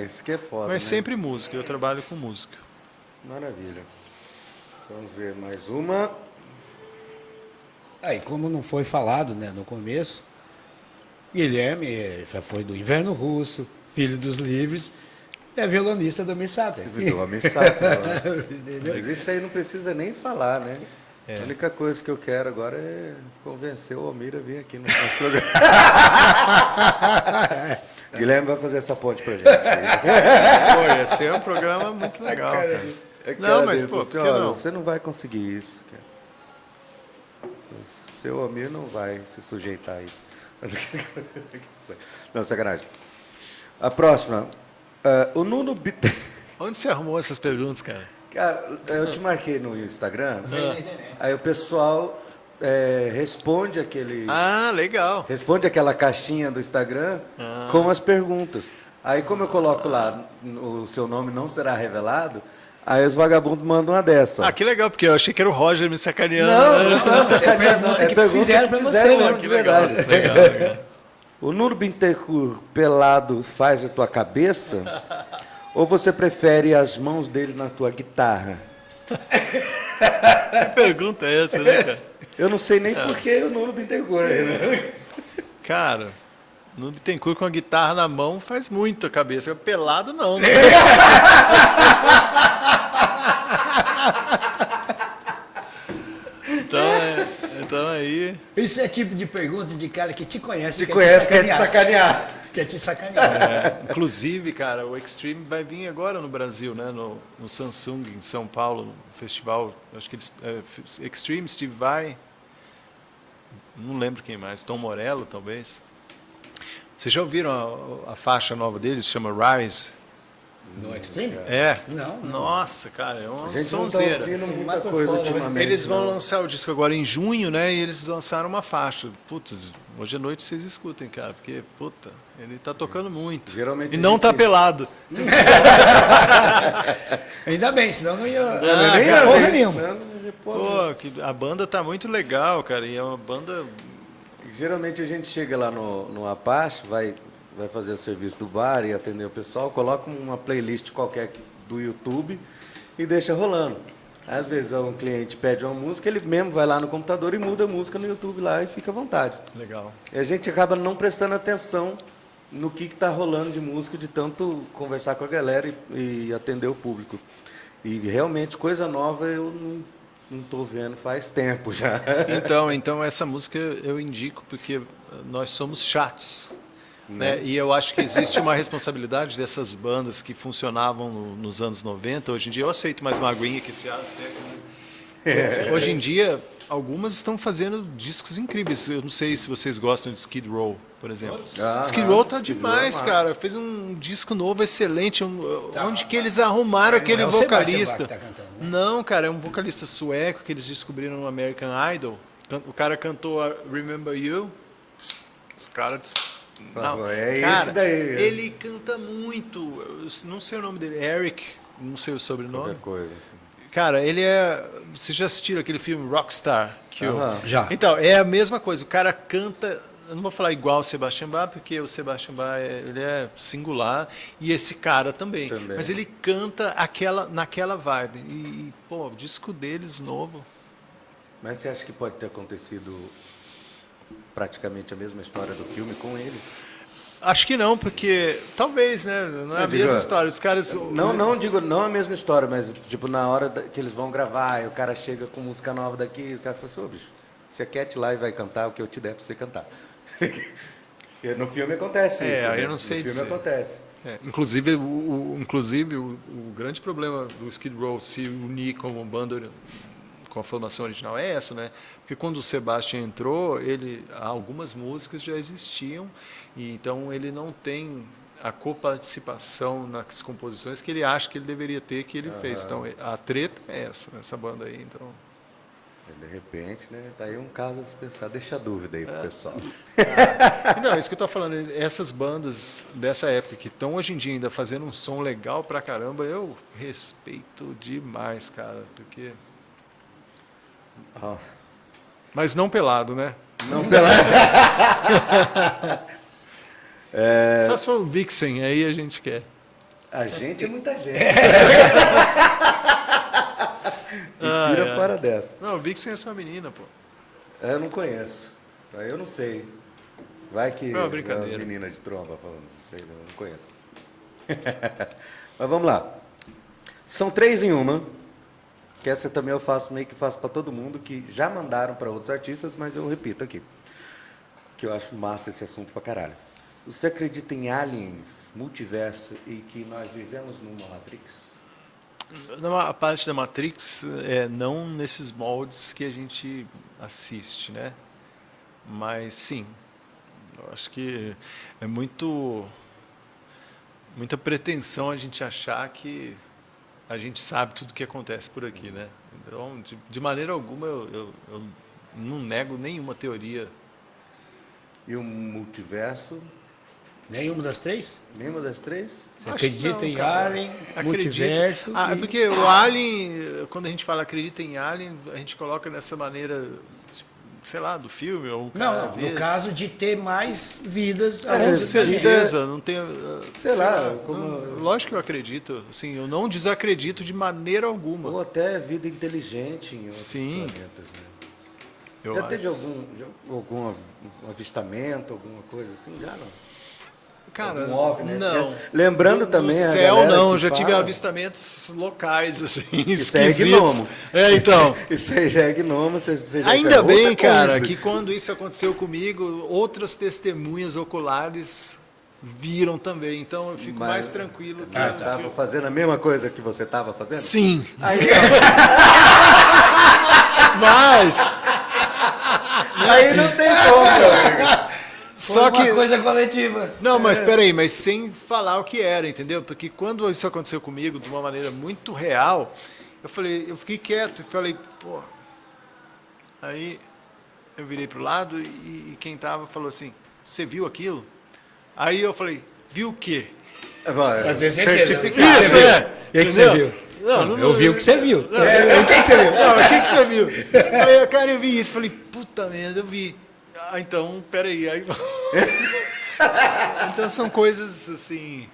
Isso que é foda. Mas né? sempre música, eu trabalho com música. Maravilha. Vamos ver mais uma. Aí, como não foi falado, né, no começo, Guilherme já foi do Inverno Russo, Filho dos Livres, é violonista do Almir Sater. Do Almir Sater. Entendeu? Mas isso aí não precisa nem falar, né? A única coisa que eu quero agora é convencer o Almir a vir aqui no nosso programa. Guilherme vai fazer essa ponte pra gente. Pô, esse é um programa muito legal, cara. Não, mas, pô, por que não? Você não vai conseguir isso. Cara. O seu Almir não vai se sujeitar a isso. Não, sacanagem. A próxima. O Nuno Bittencourt. Onde você arrumou essas perguntas, cara? Cara, eu te marquei no Instagram. Aí o pessoal responde aquele. Ah, legal. Responde aquela caixinha do Instagram com as perguntas. Aí, como eu coloco lá, o seu nome não será revelado, aí os vagabundos mandam uma dessa. Ah, que legal, porque eu achei que era o Roger me sacaneando. Não, sacanagem, não. É pergunta fizeram pra que você, fizeram né? mesmo, Que de legal, verdade. legal. O Nuno Bittencourt pelado faz a tua cabeça? Ou você prefere as mãos dele na tua guitarra? Que pergunta é essa, né, cara? Eu não sei nem por que o Nuno Bittencourt. Né? Cara, no Bittencourt com a guitarra na mão faz muito a cabeça. Pelado não, né? Então aí... Isso é tipo de pergunta de cara que te conhece. Te conhece, quer te sacanear. sacanear. Quer te sacanear. Inclusive, cara, o Extreme vai vir agora no Brasil, né? No Samsung, em São Paulo, no festival. Acho que eles... Extreme, Steve Vai... Não lembro quem mais. Tom Morello, talvez. Vocês já ouviram a faixa nova deles? Chama Rise. No Extreme? É. Não. Nossa, cara, é A uma gente não tá sonzeira. ouvindo muita Mas por coisa fora, ultimamente. Eles vão não. lançar o disco agora em junho, né? E eles lançaram uma faixa. Putz, hoje à noite vocês escutem, cara, porque, puta, ele tá tocando muito. Geralmente E a não gente- tá pelado. Ainda bem, senão não ia. Nem ia porra ver. nenhuma. Pô, a banda tá muito legal, cara. E é uma banda. Geralmente a gente chega lá no Apache, vai fazer o serviço do bar e atender o pessoal, coloca uma playlist qualquer do YouTube e deixa rolando. Às vezes um cliente pede uma música, ele mesmo vai lá no computador e muda a música no YouTube lá e fica à vontade. Legal. E a gente acaba não prestando atenção no que tá rolando de música, de tanto conversar com a galera e atender o público. E realmente coisa nova eu não tô vendo faz tempo já. Então essa música eu indico porque nós somos chatos. Né? E eu acho que existe uma responsabilidade dessas bandas que funcionavam nos anos 90. Hoje em dia eu aceito mais uma aguinha que se Hoje em dia, algumas estão fazendo discos incríveis. Eu não sei se vocês gostam de Skid Row, por exemplo. Skid Row tá Skid Row demais, é massa. cara. Fez um disco novo excelente. Onde que eles arrumaram aquele Não é o Sebastian vocalista? Bach que tá cantando, né? Não, cara, é um vocalista sueco que eles descobriram no American Idol. O cara cantou a Remember You. Os caras... Não, É cara, esse daí. ele canta muito. Eu não sei o nome dele, Eric, não sei o sobrenome. Qualquer coisa. Assim. Cara, ele é. Vocês já assistiram aquele filme Rockstar? Já. Então, é a mesma coisa. O cara canta. Eu não vou falar igual o Sebastian Bach, porque o Sebastian Bach ele é singular e esse cara também. Mas ele canta naquela vibe. E, pô, o disco deles novo. Mas você acha que pode ter acontecido praticamente a mesma história do filme com eles? Acho que não, porque talvez, né? Não é a mesma história. Os caras. Não digo não a mesma história, mas tipo na hora que eles vão gravar, e o cara chega com música nova daqui, o cara fala assim, ô bicho, você quer ir lá e vai cantar o que eu te der pra você cantar. E no filme acontece isso. Eu não sei no filme dizer. acontece. Inclusive, o grande problema do Skid Row se unir como banda com a formação original é essa, né? Porque quando o Sebastian entrou, algumas músicas já existiam, e então ele não tem a coparticipação nas composições que ele acha que ele deveria ter, que ele fez. Então, a treta é essa banda aí. Então... De repente, né? Tá aí um caso a se pensar. Deixa a dúvida aí pro pessoal. Não, é isso que eu tô falando. Essas bandas dessa época que estão hoje em dia ainda fazendo um som legal pra caramba, eu respeito demais, cara, porque... Mas não pelado, né? Não pela... Só se for o Vixen, aí a gente quer. A gente é muita gente. E tira fora dessa. Não, o Vixen é sua menina, pô. Eu não conheço. Eu não sei. Vai que Não, brincadeira. as meninas de tromba falando, não sei, não conheço. Mas vamos lá. São 3 em 1. Que essa também eu faço, meio que faço para todo mundo, que já mandaram para outros artistas, mas eu repito aqui. Que eu acho massa esse assunto pra caralho. Você acredita em aliens, multiverso e que nós vivemos numa Matrix? A parte da Matrix, não nesses moldes que a gente assiste, né? Mas sim, eu acho que é muita pretensão a gente achar que a gente sabe tudo o que acontece por aqui, né? Então, de maneira alguma, eu não nego nenhuma teoria. E o multiverso? Nenhuma das 3? Nenhuma das 3? Você Acho que acredita não, em cara. Alien, Acredito. multiverso? É porque o Alien, quando a gente fala acredita em Alien, a gente coloca dessa maneira, sei lá, do filme. Ou um cara Não, vê. no caso de ter mais vidas. Com além da gente. certeza, não tem. Sei lá, como- Lógico que eu acredito. Assim, eu não desacredito de maneira alguma. Ou até vida inteligente em outros Sim. planetas, né? Eu Já acho. teve algum avistamento, alguma coisa assim? Já não? Cara, Algum OVNI, né? não. Lembrando também No a céu, galera não. que Eu já tive fala- avistamentos locais, assim, Isso é esquisitos. gnomo. Então. Isso aí já é gnomo. Você já Ainda quer bem, outra cara, coisa. que quando isso aconteceu comigo, outras testemunhas oculares viram também. Então eu fico Mas- mais tranquilo. Que Estava fazendo a mesma coisa que você estava fazendo? Sim, Aí, mas aí não tem como, meu amigo. só Foi uma que coisa coletiva. não, mas peraí, mas sem falar o que era, entendeu? Porque quando isso aconteceu comigo de uma maneira muito real, eu fiquei quieto e falei, pô. Aí eu virei pro lado e quem tava falou assim, você viu aquilo? Aí eu falei, viu o quê? Agora, tenho certeza. certificado. Isso, é. O que você Entendeu? viu? Não, Eu vi o que você viu. Não, O que você viu? Não, o que você viu? Aí, cara, eu vi isso. Falei, puta merda, eu vi. Ah, então, peraí. Aí... Então são coisas, assim,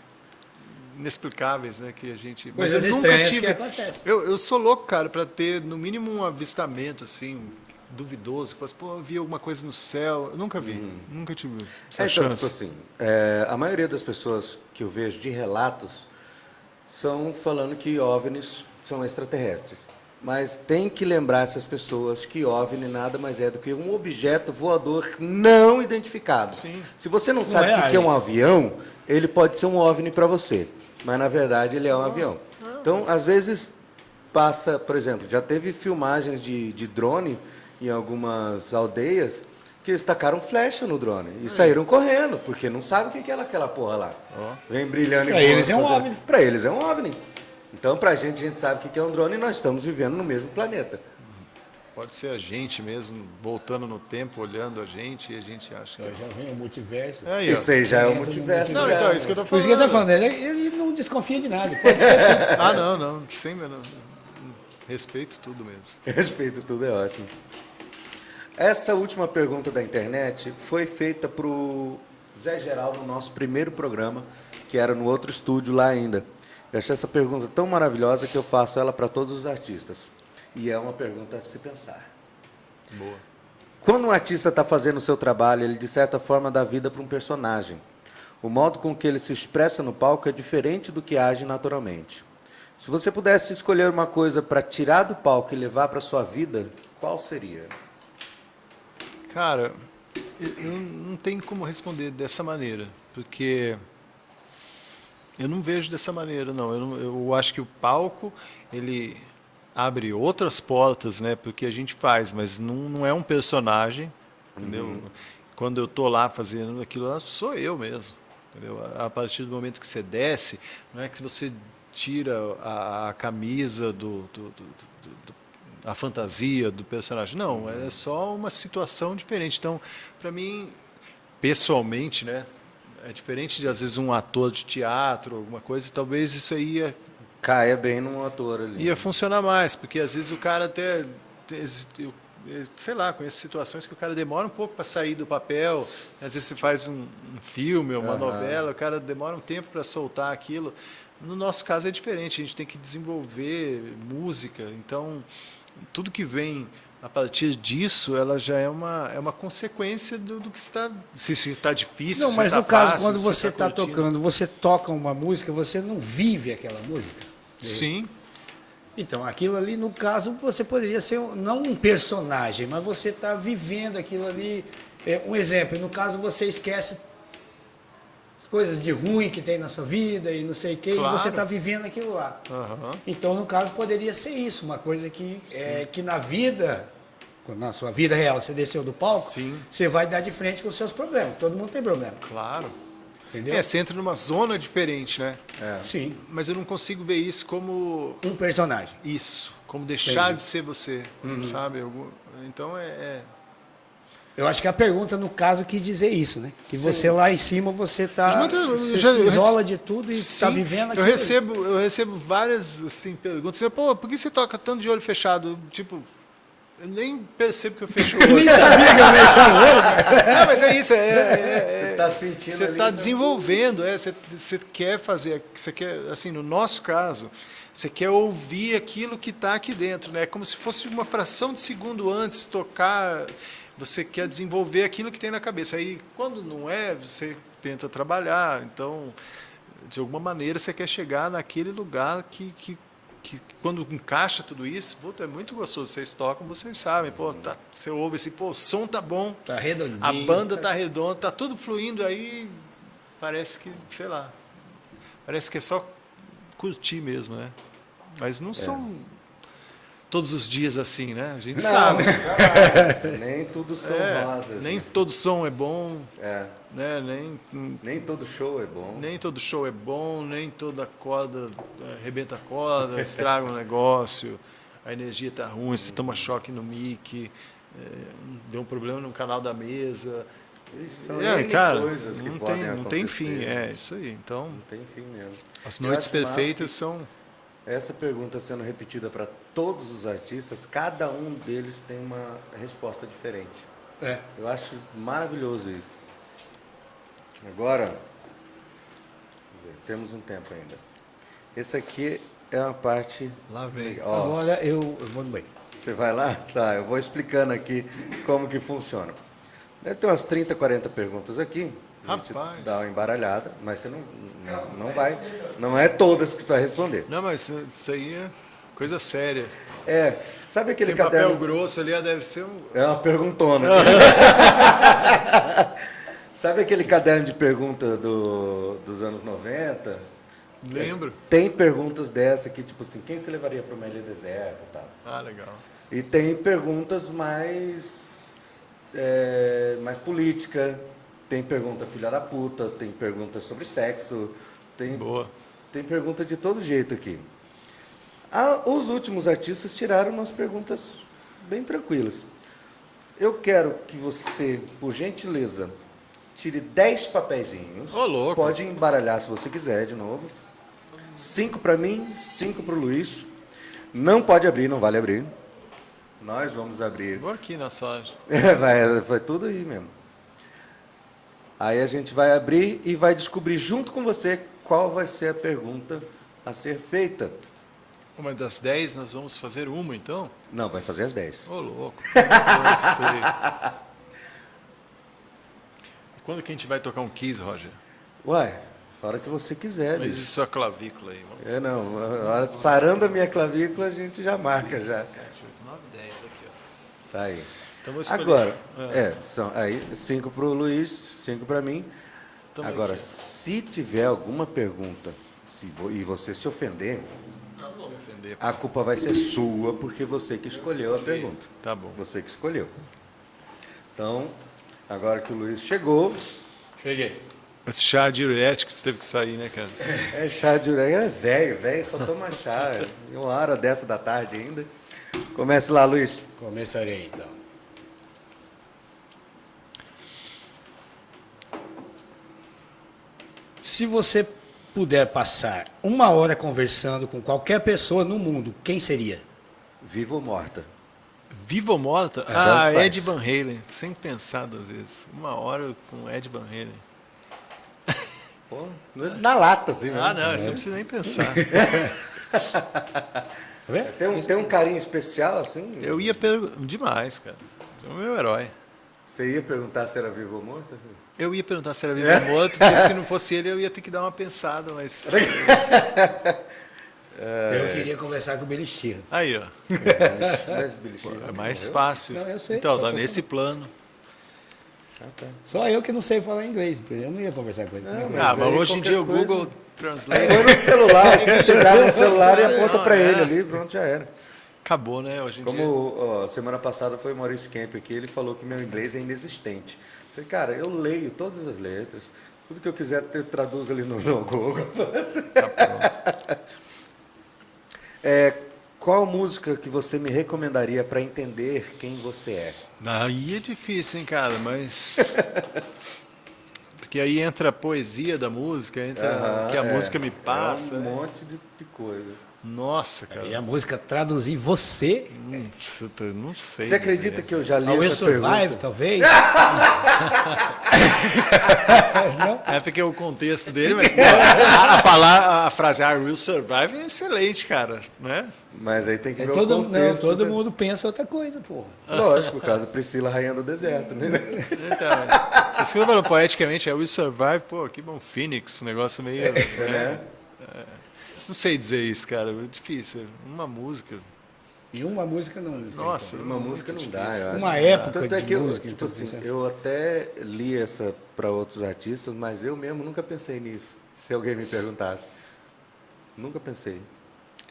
inexplicáveis, né? Que a gente... Coisas eu nunca estranhas tive... que acontecem. Eu sou louco, cara, pra ter, no mínimo, um avistamento, assim, duvidoso, que fala assim, pô, eu vi alguma coisa no céu. Eu nunca vi, nunca tive essa Então, chance. tipo assim, a maioria das pessoas que eu vejo de relatos são falando que OVNIs são extraterrestres. Mas tem que lembrar essas pessoas que OVNI nada mais é do que um objeto voador não identificado. Sim. Se você não sabe o que é um avião, ele pode ser um OVNI para você, mas na verdade ele é um avião. Então, às vezes passa, por exemplo, já teve filmagens de drone em algumas aldeias que eles tacaram flecha no drone e saíram correndo, porque não sabem o que é aquela porra lá. Vem brilhando Pra eles é um OVNI. Para eles é um OVNI. Então, para a gente sabe o que é um drone e nós estamos vivendo no mesmo planeta. Pode ser a gente mesmo, voltando no tempo, olhando a gente, e a gente acha que... Já vem o multiverso. Aí, ó. Isso aí já é o Entra no multiverso. Não, já. então, é isso que eu tô Por falando. isso que ele tá falando, ele não desconfia de nada. Pode ser tudo. Ah, não, sem menor. Respeito tudo mesmo. Respeito tudo, é ótimo. Essa última pergunta da internet foi feita para o Zé Geral no nosso primeiro programa, que era no outro estúdio lá ainda. Eu achei essa pergunta tão maravilhosa que eu faço ela para todos os artistas. E é uma pergunta a se pensar. Boa. Quando um artista está fazendo o seu trabalho, ele de certa forma dá vida para um personagem. O modo com que ele se expressa no palco é diferente do que age naturalmente. Se você pudesse escolher uma coisa para tirar do palco e levar para sua vida, qual seria? Cara, eu não tenho como responder dessa maneira, porque eu não vejo dessa maneira, não. Eu acho que o palco, ele abre outras portas, né, porque a gente faz, mas não é um personagem, entendeu? Quando eu tô lá fazendo aquilo lá, sou eu mesmo, entendeu? A partir do momento que você desce, não é que você tira a camisa a fantasia do personagem. Não, é só uma situação diferente. Então, para mim, pessoalmente, né, é diferente de, às vezes, um ator de teatro, alguma coisa, talvez isso aí Caia bem num ator ali. ia funcionar mais, porque às vezes o cara até, sei lá, conheço situações que o cara demora um pouco para sair do papel, às vezes você faz um filme, uma novela, o cara demora um tempo para soltar aquilo. No nosso caso é diferente, a gente tem que desenvolver música, então tudo que vem a partir disso, ela já é uma consequência do que está, se está difícil, Não, se mas está no caso, fácil, quando se você está está curtindo. tocando, você toca uma música, você não vive aquela música. Sim, Então, aquilo ali, no caso, você poderia ser não um personagem, mas você está vivendo aquilo ali. Um exemplo, no caso, você esquece as coisas de ruim que tem na sua vida e não sei o quê, Claro. e você está vivendo aquilo lá. Aham. Então, no caso, poderia ser isso, uma coisa que na vida, na sua vida real, você desceu do palco, Sim. você vai dar de frente com os seus problemas. Todo mundo tem problema, Claro. entendeu? Você entra numa zona diferente, né? Sim, Mas eu não consigo ver isso como um personagem. isso, como deixar Entendi. de ser você, sabe? Então Eu acho que a pergunta, no caso, quis dizer isso, né? Que você lá em cima, você Mas você já- se eu isola rece- de tudo e está Sim, vivendo eu aquilo. recebo várias assim, perguntas. Pô, por que você toca tanto de olho fechado? Tipo, eu nem percebo que eu fecho o olho. Nem sabia que eu mexia. Não, mas é isso. Você está sentindo Você ali, está né? desenvolvendo, você quer fazer, você quer, assim, no nosso caso, você quer ouvir aquilo que está aqui dentro, né? É como se fosse uma fração de segundo antes tocar, você quer desenvolver aquilo que tem na cabeça. Aí, quando não é, você tenta trabalhar. Então, de alguma maneira, você quer chegar naquele lugar que quando encaixa tudo isso, puta, é muito gostoso. Vocês tocam, vocês sabem. Pô, você ouve assim, pô, o som tá bom. Tá redondinho. A banda tá redonda, tá tudo fluindo aí, parece que, sei lá, parece que é só curtir mesmo, né? Mas não são todos os dias assim, né? A gente sabe. Nem tudo são rosas. Nem todo som é bom, É. né? Nem todo show é bom. Nem todo show é bom, nem toda corda arrebenta a corda, estraga um negócio, a energia tá ruim, você toma choque no mic, deu um problema no canal da mesa. São N cara, coisas que não podem tem, acontecer. não tem fim, é isso aí. Então, Não tem fim mesmo. as Eu noites acho massa perfeitas que são... essa pergunta sendo repetida para todos os artistas, cada um deles tem uma resposta diferente. É. Eu acho maravilhoso isso. Agora, vamos ver, temos um tempo ainda. Esse aqui é uma parte... Lá vem. Ó, Agora eu vou no banheiro. Você vai lá? Tá, eu vou explicando aqui como que funciona. Deve ter umas 30, 40 perguntas aqui. A gente Rapaz. dá uma embaralhada, mas você não vai. Não é todas que você vai responder. Não, mas isso aí é coisa séria. Sabe aquele Tem caderno? papel grosso ali, deve ser um... É uma perguntona. Sabe aquele caderno de pergunta dos anos 90? Lembro. Tem perguntas dessa que, tipo assim, quem se levaria para uma ilha deserta e tal. Ah, legal. E tem perguntas mais política, tem pergunta filha da puta, tem pergunta sobre sexo, Boa. tem pergunta de todo jeito aqui. Os últimos artistas tiraram umas perguntas bem tranquilas. Eu quero que você, por gentileza, tire 10 papeizinhos. Ô, louco. Pode embaralhar se você quiser de novo. 5 para mim, 5 para o Luiz. Não pode abrir, não vale abrir. Nós vamos abrir. Vou aqui na soja. Vai tudo aí mesmo. Aí a gente vai abrir e vai descobrir junto com você qual vai ser a pergunta a ser feita. Uma das 10 nós vamos fazer uma, então? Não, vai fazer as 10. Ô, louco. 1, 2, 3. Quando que a gente vai tocar um Kiss, Roger? Uai, a hora que você quiser. Mas bicho. isso é a clavícula aí. Vamos. Não, a hora sarando a minha clavícula a gente já marca já. 7, 8, 9, 10 aqui, ó. Tá aí. Então vou escolher. Agora, são aí 5 para o Luiz, 5 para mim. Tamo Agora, aqui. se tiver alguma pergunta e você se ofender, Não vou me ofender. a culpa vai ser sua, porque você que escolheu a pergunta. Tá bom. Você que escolheu. Então, agora que o Luiz chegou, Cheguei. Esse chá diurético você teve que sair, né, cara? chá de ureia é velho, só toma chá. Uma hora dessa da tarde ainda. Comece lá, Luiz. Começarei então. Se você puder passar 1 hora conversando com qualquer pessoa no mundo, quem seria? Viva ou morta? Viva ou morta? tanto faz. Ed Van Halen. Sem pensar duas vezes. 1 hora com Ed Van Halen. Pô, na lata, assim. Ah, mesmo. não, você não precisa nem pensar. Tem um carinho especial, assim? Eu ia perguntar. Demais, cara. Você é o meu herói. Você ia perguntar se era vivo ou morto? Eu ia perguntar se era vivo ou morto, porque se não fosse ele eu ia ter que dar uma pensada, mas. Eu queria conversar com o Belichir. Aí, ó. Mas, Billy, É mais fácil. Não, eu sei, Então, só tá tô nesse plano. Só eu que não sei falar inglês, eu não ia conversar com ele. Mas aí hoje em dia o qualquer Google Translate Põe no celular, assim, você grava no celular e aponta Não, pra é. ele ali, pronto, já era. acabou, né? Hoje em dia. Como ó, semana passada foi o Maurício Kemp aqui, ele falou que meu inglês é inexistente. Eu falei, cara, eu leio todas as letras, tudo que eu quiser eu traduzo ali no Google. Qual música que você me recomendaria para entender quem você é? Aí é difícil, hein, cara, mas. Porque aí entra a poesia da música, entra o que a música me passa. É um monte de coisa. Nossa, cara. E a música traduzir você. Não sei. Você acredita que eu já li Ao essa Survive, pergunta? talvez? É porque o contexto dele, mas a palavra, a frase I will survive é excelente, cara, né? Mas aí tem que ver o Todo contexto. mundo pensa outra coisa, porra. Lógico, por causa da Priscila Rainha do Deserto, né? Então, isso que eu falo poeticamente, I will survive, pô, que bom, Phoenix, negócio meio. Né? Não sei dizer isso, cara, é difícil. Uma música. E uma música não. Nossa, Uma música não dá, eu acho. Uma época Tanto é de que música. tipo então, assim, eu até li essa para outros artistas, mas eu mesmo nunca pensei nisso. Se alguém me perguntasse. Nunca pensei.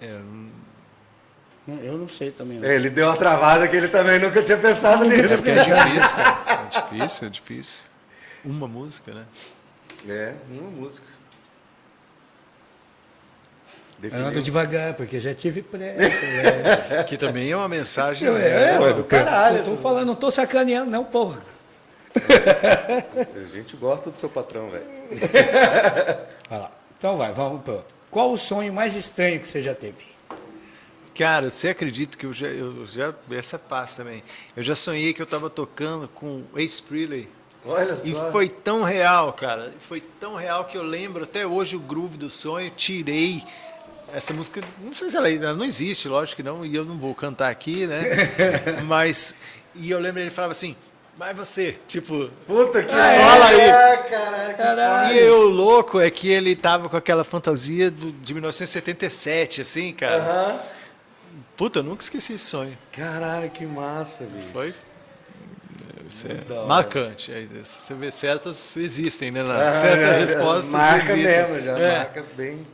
Eu não sei também. Não. Ele deu uma travada que ele também nunca tinha pensado nisso. porque é difícil, cara. É difícil. Uma música, né? Uma música. Ando devagar, porque já tive pressa. Que também é uma mensagem. É do caralho. Eu tô falando, não tô sacaneando, não, porra. A gente gosta do seu patrão, velho. Olha lá. Então vamos para outro. Qual o sonho mais estranho que você já teve? Cara, você acredita que eu já essa passa também. Eu já sonhei que eu estava tocando com Ace Frehley. Olha E só. foi tão real, cara. Foi tão real que eu lembro até hoje o groove do sonho. Tirei essa música, não sei se ela não existe, lógico que não, e eu não vou cantar aqui, né? Mas, e eu lembro ele falava assim, vai você, tipo, Puta que sola aí. Caralho. E o louco é que ele tava com aquela fantasia de 1977, assim, cara. Aham. Puta, eu nunca esqueci esse sonho. Caralho, que massa, bicho. Foi? Isso é da hora. marcante. Aí você vê, certas existem, né? Certas respostas marca existem. mesmo, já É. marca bem.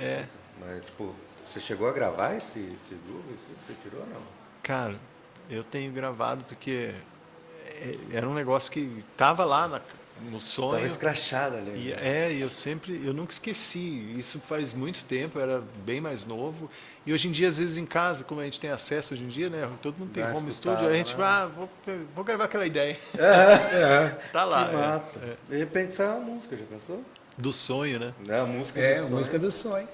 É. Mas, tipo, você chegou a gravar esse groove assim, que você tirou ou não? Cara, eu tenho gravado porque era um negócio que tava lá no sonho. Tava escrachado ali. E eu nunca esqueci. Isso faz muito tempo, eu era bem mais novo. E hoje em dia, às vezes em casa, como a gente tem acesso hoje em dia, né? Todo mundo tem Dá uma home escutada, studio, a gente né? vai, vou gravar aquela ideia. Tá lá. Que massa. De repente sai uma música, já pensou? Do sonho, né? É a música É, do a sonho. música do sonho.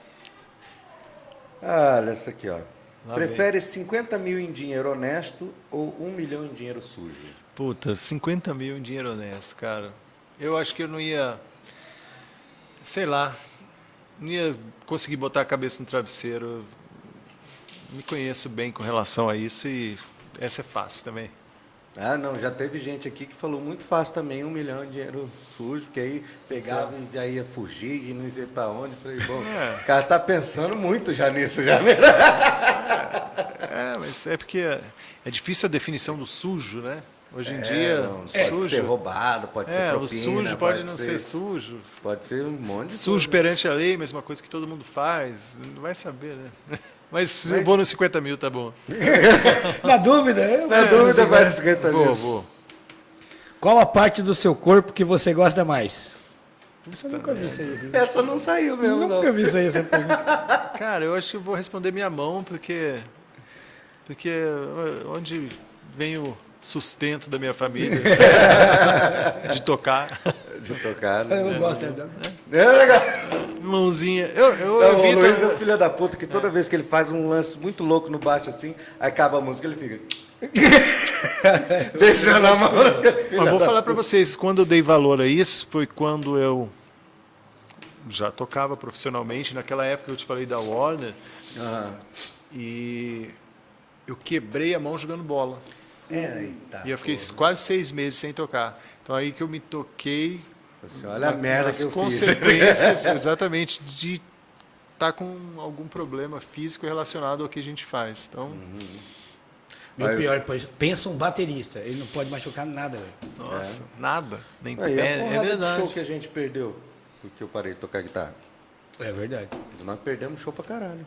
Ah, olha essa aqui, ó. Lá Prefere 50 mil em dinheiro honesto ou 1 milhão em dinheiro sujo? Puta, 50 mil em dinheiro honesto, cara. Eu acho que eu não ia, sei lá, não ia conseguir botar a cabeça no travesseiro. Eu me conheço bem com relação a isso e essa é fácil também. Ah, não, já teve gente aqui que falou muito fácil também, 1 milhão em dinheiro sujo, que aí pegava e já ia fugir e não sei pra onde. Falei, bom, o cara tá pensando muito já nisso, já, né? Mas é porque é difícil a definição do sujo, né? Hoje em dia, Não, pode sujo. ser roubado, pode ser propina. O sujo pode não ser sujo. Pode ser um monte de Sujo coisa. perante a lei, mesma coisa que todo mundo faz. Não vai saber, né? Mas se eu vou nos 50 mil, tá bom. Na dúvida, eu Na dúvida, vai nos 50 mil. Vou. Qual a parte do seu corpo que você gosta mais? Você nunca viu isso aí. Essa não saiu mesmo, não. Nunca vi isso aí, essa pergunta. Cara, eu acho que eu vou responder minha mão, porque onde vem o sustento da minha família de tocar. De tocar, né? Eu gosto da... É legal. Mãozinha. Eu Não, o evito. Luiz é o filho da puta que toda vez que ele faz um lance muito louco no baixo assim, aí acaba a música, ele fica. Deixando a mão. Mas vou falar para vocês, quando eu dei valor a isso, foi quando eu já tocava profissionalmente. Naquela época eu te falei da Warner. E eu quebrei a mão jogando bola. Eita. E eu fiquei quase 6 meses sem tocar. Então aí que eu me toquei. Assim, olha a merda que eu fiz. Consequências, exatamente, de estar com algum problema físico relacionado ao que a gente faz. Então, E o pior, pensa um baterista, ele não pode machucar nada, velho. nossa, nada, nem Aí, pé, a é porrada de verdade. show que a gente perdeu porque eu parei de tocar guitarra. É verdade. Nós perdemos show pra caralho.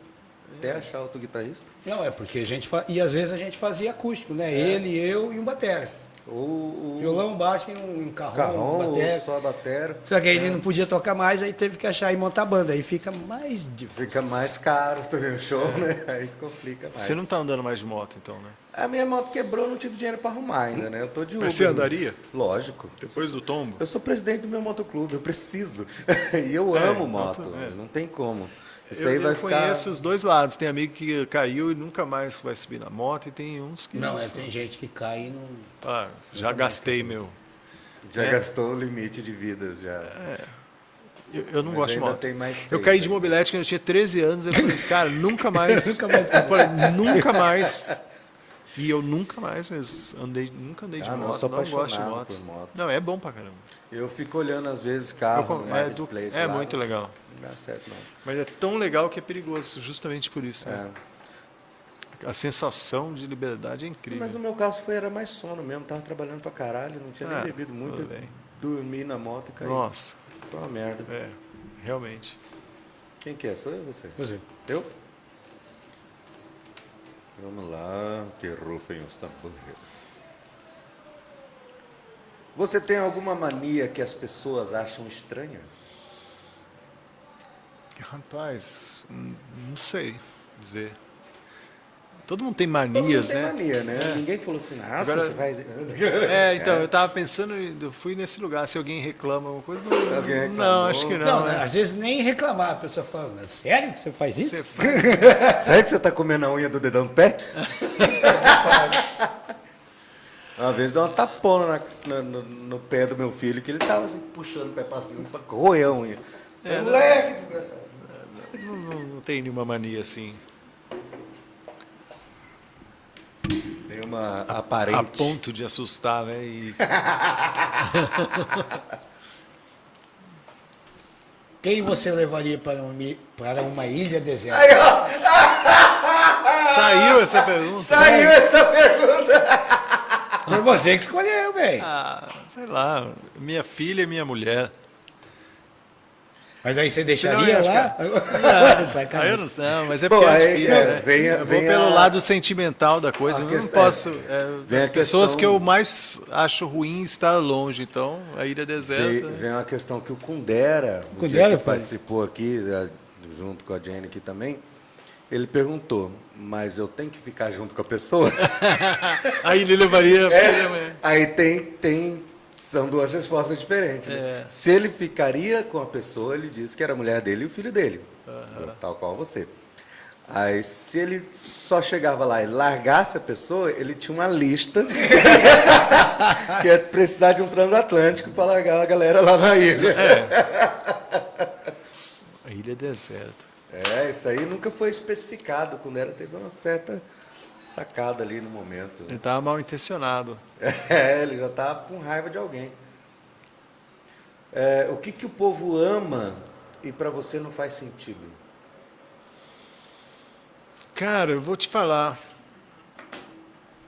Até achar outro guitarrista. Não, é porque a gente e às vezes a gente fazia acústico, né? Ele, eu e um batera. Ou Violão, baixo e um carrom, carrom, um ou batera. só a batera. Só que aí ele não podia tocar mais, aí teve que achar e montar banda. Aí fica mais difícil. Fica mais caro também o show, né? Aí complica mais. Você não está andando mais de moto, então, né? A minha moto quebrou, não tive dinheiro pra arrumar ainda, né? Eu tô de Uber. Mas você andaria? Lógico. Depois do tombo? Eu sou presidente do meu motoclube, eu preciso. E eu amo moto, é. não tem como. Isso aí vai Eu ficar... conheço os dois lados. Tem amigo que caiu e nunca mais vai subir na moto, e tem uns que Não, tem gente que cai e não. Ah, já gastei meu. Já gastou o limite de vidas, já. Eu não Mas gosto de ainda moto. tem mais Eu 6, caí de né? mobilete quando eu tinha 13 anos. Eu falei, cara, nunca mais. Nunca mais. Eu falei, nunca mais. E eu nunca mais mesmo. Nunca andei de Ah, não, eu moto. sou Não gosto de apaixonado moto. por moto. Não, é bom pra caramba. Eu fico olhando às vezes carro no marketplace É lá, muito legal. Não dá certo não. Mas é tão legal que é perigoso, justamente por isso. Né? A sensação de liberdade é incrível. Mas no meu caso era mais sono mesmo, tava trabalhando pra caralho, não tinha nem bebido muito, tudo bem. dormi na moto e caí. Nossa, Foi uma merda. é, realmente. Quem que é? Sou eu ou você? Você. Eu? Vamos lá, que rufem os tambores. Você tem alguma mania que as pessoas acham estranha? Rapaz, não sei dizer. Todo mundo tem Todo mundo manias, tem né? mania, né? Ninguém falou assim, nossa, Agora- você faz... Então, eu tava pensando, eu fui nesse lugar, se alguém reclama alguma coisa. Não, Alguém reclamou? não, acho que não. Não, né? às vezes nem reclamar. A pessoa fala, sério que você faz isso? Você faz- Sabe que você tá comendo a unha do dedão do pé? Uma vez deu uma tapona no pé do meu filho, que ele tava assim, puxando o pé pra cima pra roer a unha. Moleque desgraçado. Não tem nenhuma mania assim. Tem uma A aparente. ponto de assustar, né? E Quem você levaria para uma ilha deserta? Aí, ó, saiu essa pergunta. saiu essa pergunta. Foi você que escolheu, velho. Ah, sei lá, minha filha e minha mulher. Mas aí você Senão deixaria eu lá? Aí eu Sacanagem. não sei, não, mas é Pô, porque é aí, difícil, é, né? vem a- eu vou vem pelo a- lado sentimental da coisa. a Eu não questão- posso. vem As a pessoas questão- que eu mais acho ruim estar longe, então a ilha deserta. Vem uma questão que o Kundera, o Kundera, dia que pai? participou aqui, junto com a Jenny aqui também, ele perguntou, mas eu tenho que ficar junto com a pessoa? A ilha levaria. Aí são duas respostas diferentes. Né? É. Se ele ficaria com a pessoa, ele disse que era a mulher dele e o filho dele, tal qual você. Aí, se ele só chegava lá e largasse a pessoa, ele tinha uma lista que ia precisar de um transatlântico para largar a galera lá na ilha. A ilha deserta. Isso aí nunca foi especificado. Quando era, teve uma certa sacada ali no momento. Ele estava mal intencionado. Ele já estava com raiva de alguém. O que o povo ama e para você não faz sentido? Cara, eu vou te falar.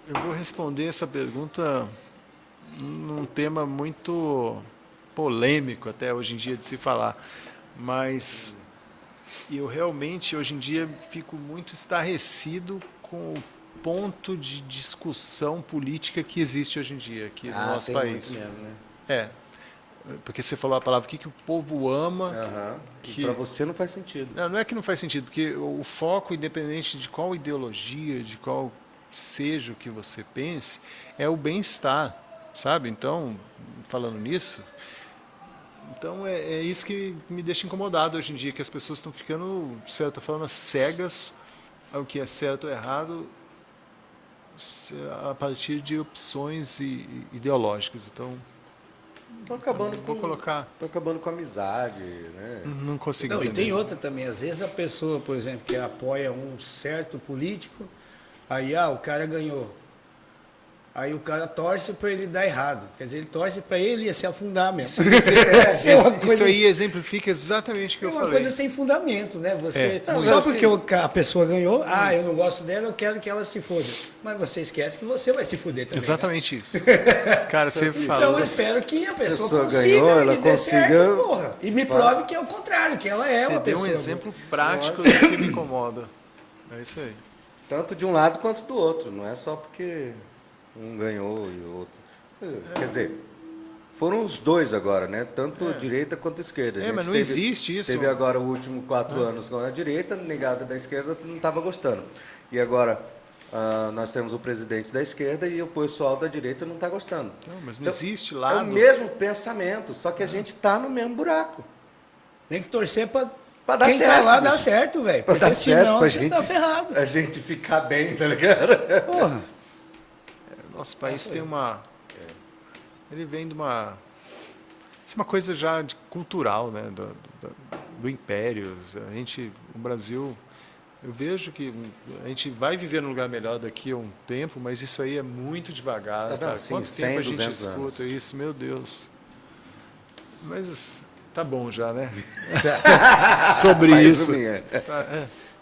Eu vou responder essa pergunta num tema muito polêmico até hoje em dia de se falar. Mas eu realmente, hoje em dia, fico muito estarrecido com o ponto de discussão política que existe hoje em dia aqui no nosso tem país. muito mesmo, né? É. Porque você falou a palavra, o que o povo ama. Aham. Que- Para você não faz sentido. Não é que não faz sentido, porque o foco, independente de qual ideologia, de qual seja o que você pense, é o bem-estar, sabe? Então, falando nisso, então é isso que me deixa incomodado hoje em dia, que as pessoas estão ficando, de certa forma, cegas ao que é certo ou errado a partir de opções ideológicas. Então, Estão acabando vou colocar, Estão acabando com a amizade, né? não consigo Não, e entender. tem outra também. Às vezes a pessoa, por exemplo, que apoia um certo político, aí o cara ganhou. Aí o cara torce para ele dar errado. Quer dizer, ele torce para ele se afundar mesmo. Isso aí exemplifica exatamente o que É eu uma falei. coisa sem fundamento, né? Você, É. só porque a pessoa ganhou, eu não gosto dela, eu quero que ela se foda. Mas você esquece que você vai se fuder também. Exatamente isso. Cara, você Né? falou. Então eu espero que a pessoa pessoa consiga ganhou, ela e dê consiga- certo, porra. E me prove que é o contrário, que ela é Você uma deu pessoa. um exemplo prático do que me incomoda. É isso aí. Tanto de um lado quanto do outro. Não é só porque um ganhou e o outro. Quer dizer, foram os dois agora, né? Tanto direita quanto esquerda. A gente mas não existe isso. Teve agora o último 4 anos com a direita, negada da esquerda não estava gostando. E agora nós temos o presidente da esquerda e o pessoal da direita não está gostando. Não, mas não Então, existe É lado. o mesmo pensamento, só que a gente está no mesmo buraco. Tem que torcer pra Pra dar quem tá certo, lá bicho. dar certo, velho. Pra Porque dar certo, senão pra você gente, tá ferrado. a gente ficar bem, tá ligado? Porra. Nosso país tem uma. Ele vem de uma. Isso é uma coisa já cultural, né? Do império. O Brasil. Eu vejo que a gente vai viver num lugar melhor daqui a um tempo, mas isso aí é muito devagar. Não, Cara. sim, Quanto 100, tempo a gente 200 escuta isso, meu Deus. Mas tá bom já, né? Sobre Mais isso. ou menos.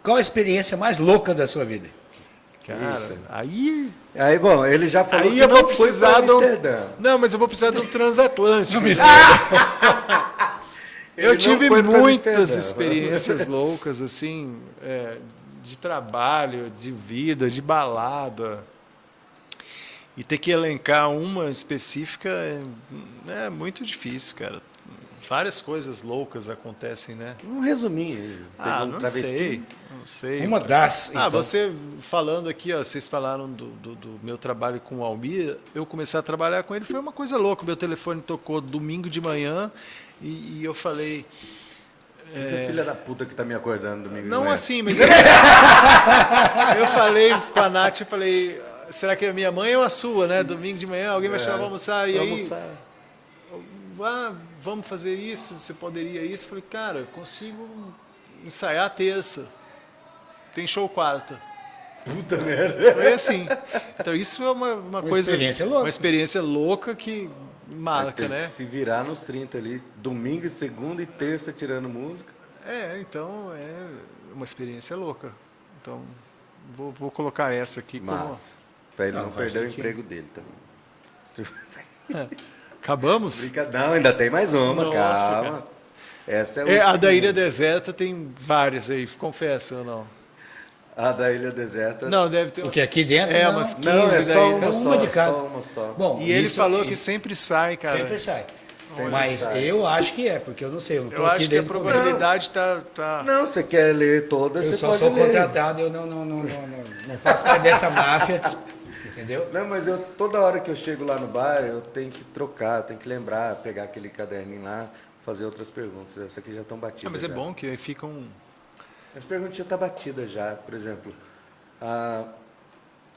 Qual a experiência mais louca da sua vida? Cara, aí Aí, bom, ele já falou Aí que eu não vou foi precisar para de um. Amsterdã. Não, mas eu vou precisar de um transatlântico. Ele Eu não tive foi pra muitas Amsterdã. experiências loucas, assim, de trabalho, de vida, de balada. E ter que elencar uma específica é muito difícil, cara. Várias coisas loucas acontecem, né? Um resuminho aí. Pegou um Não travesti. sei, não sei. Uma das. então. Você falando aqui, ó, vocês falaram do meu trabalho com o Almir, eu comecei a trabalhar com ele, foi uma coisa louca. Meu telefone tocou domingo de manhã e eu falei... Que filha da puta que tá me acordando domingo de Não manhã. assim, mas... eu falei com a Nath, eu falei, será que é a minha mãe ou a sua, né? Domingo de manhã, alguém vai chamar pra almoçar, e Pra aí... almoçar. Vamos fazer isso, você poderia isso? Eu falei, cara, eu consigo ensaiar terça. Tem show quarta. Puta merda. Foi assim. Então isso é uma coisa... experiência louca. Uma experiência louca que marca, Tem que né? se virar nos 30 ali, domingo, segunda e terça tirando música. Então é uma experiência louca. Então vou colocar essa aqui como... Massa. Pra ele não faz perder o sentido. emprego dele também. Acabamos? Não, ainda tem mais uma, Nossa, calma. cara. Essa é, A última. da Ilha Deserta tem várias aí, confessa ou não? A da Ilha Deserta. Não, deve ter Porque aqui dentro É, não. umas 15 Não, é daí, só né? uma, uma de cada. Só uma só. Bom, E ele isso- falou que isso sempre sai, cara. sempre sai. Sempre Mas sai. eu acho que é, porque eu não sei, eu não tô Eu aqui acho que a desde o começo. probabilidade tá... Não, você quer ler todas, Eu você só pode sou ler. contratado, eu não faço parte dessa máfia, entendeu? Não, mas toda hora que eu chego lá no bar, eu tenho que trocar, eu tenho que lembrar, pegar aquele caderninho lá, fazer outras perguntas. Essas aqui já estão batidas. Mas é já. bom que aí fica um... As perguntas já estão batidas já, por exemplo.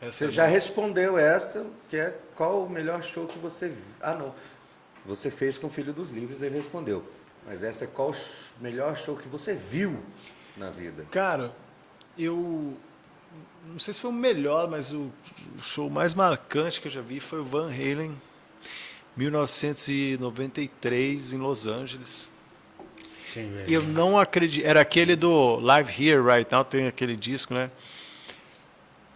Essa Você é já boa. respondeu essa, que é qual o melhor show que você... não. Você fez com o Filho dos Livros, ele respondeu. Mas essa é qual o melhor show que você viu na vida? Cara, eu... Não sei se foi o melhor, mas o show mais marcante que eu já vi foi o Van Halen, 1993, em Los Angeles. Sim, velho. E eu não acredito... Era aquele do Live Here Right Now, tem aquele disco, né?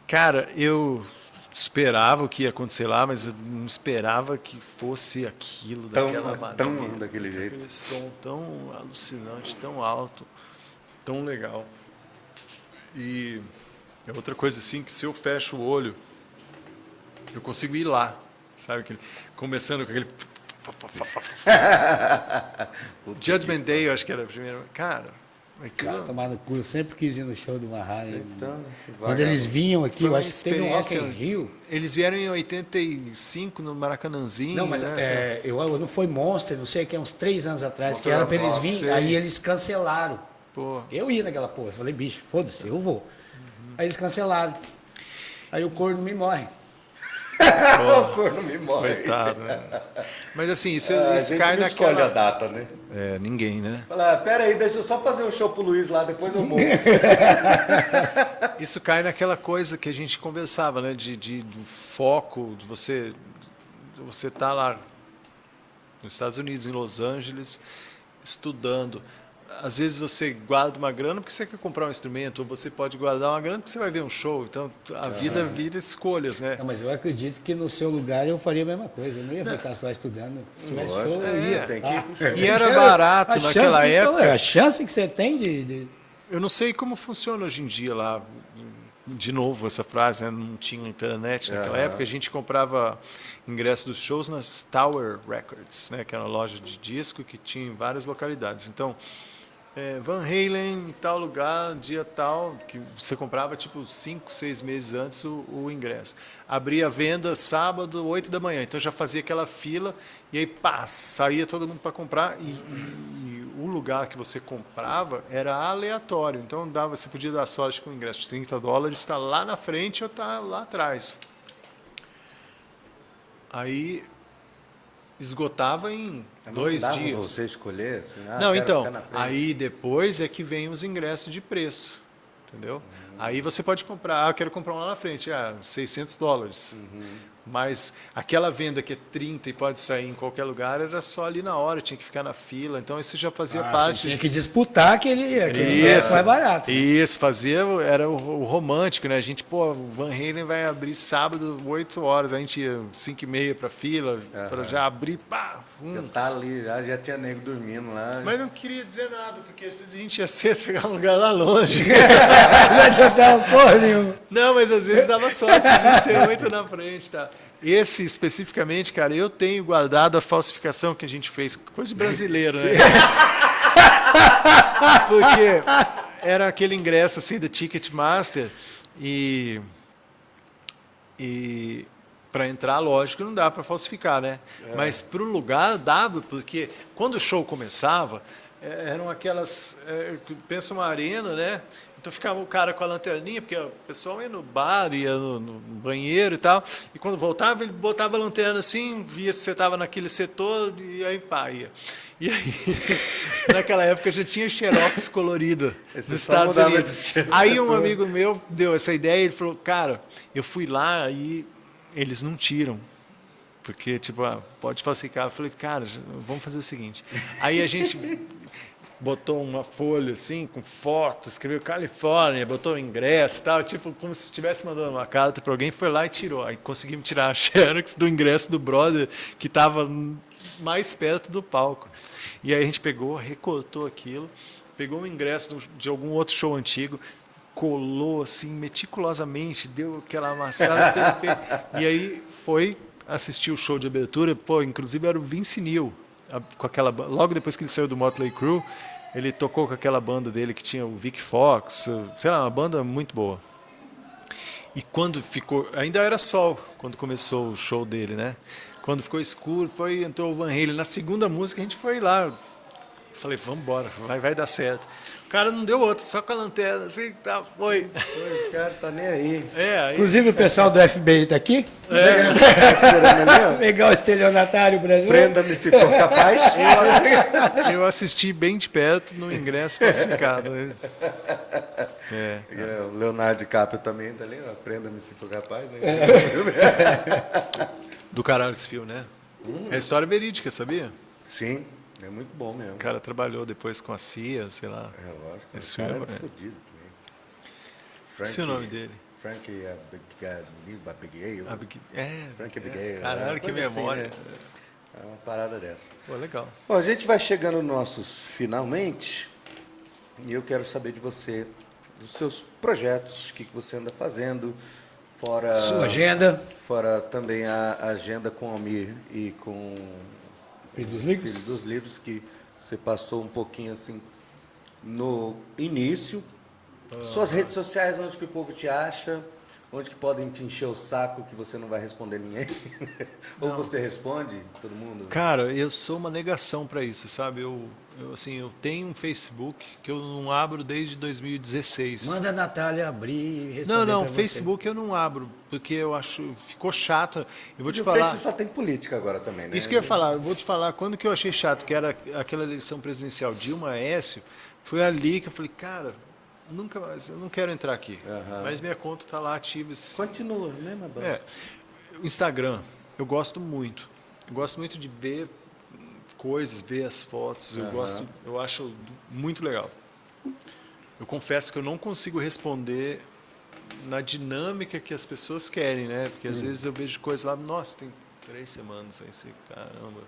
Cara, eu esperava o que ia acontecer lá, mas eu não esperava que fosse aquilo, daquela Tão maneira. daquele jeito. Aquele som tão alucinante, tão alto, tão legal. E é outra coisa assim, que se eu fecho o olho, eu consigo ir lá, sabe? Começando com aquele... Judgment Day, eu acho que era a primeira. Cara, aquilo Cara, tomar no cu, eu sempre quis ir no show do Van Halen. Então, Quando eles vinham aqui, foi eu uma acho que teve um Rock in experiência- Rio. Eles vieram em 85 no Maracanãzinho. Não, mas né? eu não foi Monster, não sei, que é uns 3 anos atrás, que Monster era of pra eles Rock, virem, sei. aí eles cancelaram. Pô, Eu ia naquela porra, eu falei, bicho, foda-se, eu vou. Aí eles cancelaram. Aí o corno me morre. o corno me morre. coitado, né? Mas assim, isso, A isso gente cai não escolhe naquela... a data, né? É, ninguém, né? Fala, pera aí, deixa eu só fazer um show pro Luiz lá, depois eu morro. Isso cai naquela coisa que a gente conversava, né? Do foco, de você tá lá nos Estados Unidos, em Los Angeles, estudando. Às vezes você guarda uma grana porque você quer comprar um instrumento, ou você pode guardar uma grana porque você vai ver um show. Então, a vida vira escolhas, né? Não, mas eu acredito que no seu lugar eu faria a mesma coisa. Eu não ia ficar só estudando. Se tivesse Lógico, show, eu ia. tem que ir pro show. E era barato A chance naquela que- época. A chance que você tem de... Eu não sei como funciona hoje em dia lá. De novo, essa frase, né? Não tinha internet naquela época. A gente comprava ingresso dos shows nas Tower Records, né? Que era uma loja de disco que tinha em várias localidades. Então, Van Halen, em tal lugar, dia tal, que você comprava tipo 5, 6 meses antes o ingresso. Abria a venda sábado, 8 da manhã. Então já fazia aquela fila e aí pá, saía todo mundo para comprar e o lugar que você comprava era aleatório. Então você podia dar sorte com o ingresso de $30, está lá na frente ou está lá atrás. Aí esgotava em 2 Dava pra dias. você escolher? Assim, Não, quero então, ficar na frente. aí depois é que vem os ingressos de preço, entendeu? Aí você pode comprar, eu quero comprar um lá na frente, $600. Mas aquela venda que é 30 e pode sair em qualquer lugar, era só ali na hora, tinha que ficar na fila, então isso já fazia Você parte... tinha que disputar aquele ingresso mais barato. Isso, era o romântico, né? A gente, pô, o Van Halen vai abrir sábado, 8 horas, a gente ia 5h30 pra fila, para já abrir, pá, Já tá ali, já tinha nego dormindo lá. Mas não queria dizer nada, porque às vezes a gente ia cedo pegar um lugar lá longe. Não adiantava porra nenhuma. Não, mas às vezes dava sorte de ser 8 na frente, tá? Esse especificamente, cara, eu tenho guardado a falsificação que a gente fez, coisa de brasileiro, né? Porque era aquele ingresso assim do Ticketmaster e para entrar, lógico, não dá para falsificar, né? Mas para o lugar dava, porque quando o show começava, eram aquelas... pensa uma arena, né? Então ficava o cara com a lanterninha, porque o pessoal ia no bar, ia no banheiro e tal, e quando voltava, ele botava a lanterna assim, via se você estava naquele setor, e aí pá, ia. E aí, naquela época já tinha xerox colorido nos Estados Unidos. Aí um amigo meu deu essa ideia, ele falou, cara, eu fui lá e eles não tiram. Porque, tipo, pode falsificar. Eu falei, cara, vamos fazer o seguinte. Aí a gente botou uma folha assim, com foto, escreveu Califórnia, botou o ingresso e tal, tipo, como se estivesse mandando uma carta para alguém, foi lá e tirou. Aí conseguimos tirar a xerox do ingresso do brother, que estava mais perto do palco. E aí a gente pegou, recortou aquilo, pegou um ingresso de algum outro show antigo, colou assim meticulosamente, deu aquela amassada perfeita. E aí foi assistir o show de abertura, pô, inclusive era o Vince Neil, com aquela, logo depois que ele saiu do Motley Crue, ele tocou com aquela banda dele que tinha o Vic Fox, sei lá, uma banda muito boa. E quando ficou, ainda era sol quando começou o show dele, né? Quando ficou escuro, entrou o Van Halen. Na segunda música a gente foi lá. Falei, vamos embora, vai dar certo. O cara não deu outro, só com a lanterna, assim, tá, foi. O cara tá nem aí. Aí, Inclusive o pessoal do FBI está aqui. Pegar o estelionatário brasileiro. Prenda-me se for capaz. eu assisti bem de perto no ingresso classificado. O Leonardo DiCaprio também tá ali, ó. Prenda-me se for capaz. Né? Do caralho esse filme, né? É história verídica, sabia? Sim, é muito bom mesmo. O cara trabalhou depois com a CIA, sei lá. É lógico. Esse O cara filme é é- fodido também. Esqueci o nome dele. Frank Abigail. Frank Abigail. Caralho, uma que coisa assim, memória. né? É uma parada dessa. Pô, legal. Bom, a gente vai chegando nos nossos finalmente e eu quero saber de você, dos seus projetos, o que você anda fazendo, fora... Sua agenda. Fora também a agenda com o Almir e com Filho dos Livros. Filho dos Livros, que você passou um pouquinho assim no início. Suas redes sociais, onde que o povo te acha, onde que podem te encher o saco que você não vai responder ninguém. Ou você responde todo mundo? Cara, eu sou uma negação para isso, sabe? Eu tenho um Facebook que eu não abro desde 2016. Manda a Natália abrir e responder. Não, pra você. Facebook eu não abro, porque eu acho, ficou chato. Eu vou te E o falar. Face só tem política agora também, né? Isso que eu ia falar, eu vou te falar, quando que eu achei chato, que era aquela eleição presidencial Dilma Aécio, foi ali que eu falei, cara, nunca mais, eu não quero entrar aqui. Mas minha conta está lá ativa. Continua, mesma bosta. O Instagram, eu gosto muito. Eu gosto muito de ver coisas, ver as fotos, eu acho muito legal. Eu confesso que eu não consigo responder na dinâmica que as pessoas querem, né? Porque às vezes eu vejo coisas lá, nossa, tem 3 semanas, aí você, caramba.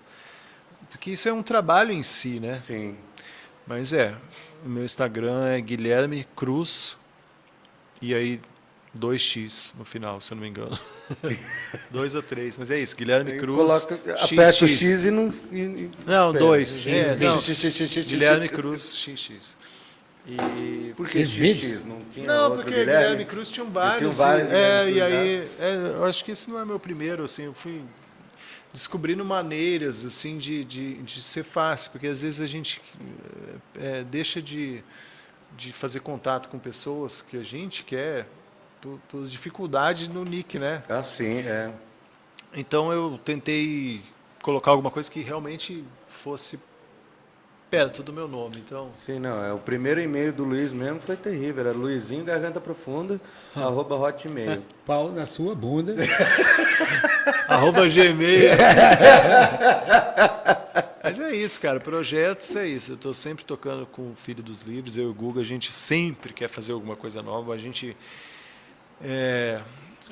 Porque isso é um trabalho em si, né? Sim. Mas o meu Instagram é Guilherme Cruz, e aí 2x no final, se eu não me engano. 2 ou 3, mas é isso, Guilherme Cruz. Aperta o X e não. Não, 2. X. Guilherme Cruz XX. E... Por que XX? Não tinha Não, outro porque Guilherme Cruz tinha vários. vários Guilherme E Cruz, aí, eu acho que esse não é meu primeiro, assim, eu fui descobrindo maneiras assim de ser fácil, porque às vezes a gente deixa de fazer contato com pessoas que a gente quer por dificuldade no nick, né? Ah, sim, é. Então eu tentei colocar alguma coisa que realmente fosse perto do meu nome. Então, Sim, não. O primeiro e-mail do Luiz mesmo foi terrível. Era Luizinho Garganta Profunda, @hotmail. Pau na sua bunda. @gmail. Mas é isso, cara. Projetos é isso. Eu estou sempre tocando com o Filho dos Livros. Eu e o Guga, a gente sempre quer fazer alguma coisa nova. A gente é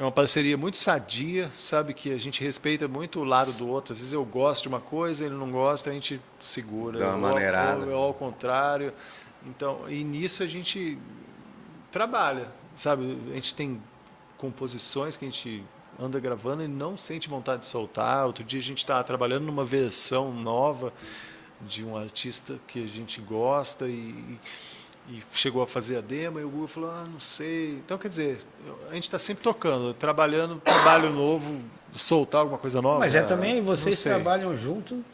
uma parceria muito sadia, sabe? Que a gente respeita muito o lado do outro. Às vezes eu gosto de uma coisa, ele não gosta, a gente segura. Dá uma maneirada. Ou ao contrário. Então, e nisso a gente trabalha, sabe? A gente tem composições que a gente anda gravando e não sente vontade de soltar. Outro dia a gente estava trabalhando numa versão nova de um artista que a gente gosta e chegou a fazer a demo e o Google falou, não sei. Então, quer dizer, a gente está sempre tocando, trabalhando, trabalho novo, soltar alguma coisa nova. Mas também vocês não sei. trabalham junto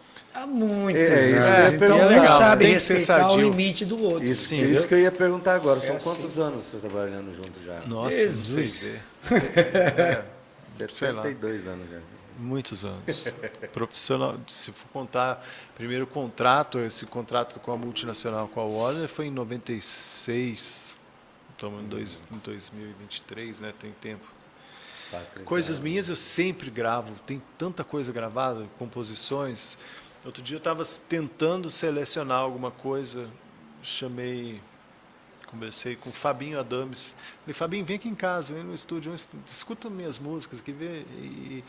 há muitos É, isso anos. que eu ia Então perguntar. um Legal, sabe tem que ser respeitar o sadio. limite do outro. Isso, Sim, isso que eu ia perguntar agora. São É quantos anos você tá trabalhando junto já? Nossa, Jesus. não sei ver. sei lá. 72 anos já. Muitos anos. Profissional, se for contar, primeiro contrato, esse contrato com a multinacional, com a Warner, foi em 96. Estamos em 2023, né? Tem tempo. Quase 30 Coisas anos. minhas eu sempre gravo, tem tanta coisa gravada, composições. Outro dia eu estava tentando selecionar alguma coisa, conversei com o Fabinho Adames. Falei, Fabinho, vem aqui em casa, vem no estúdio, escuta minhas músicas, que vê. E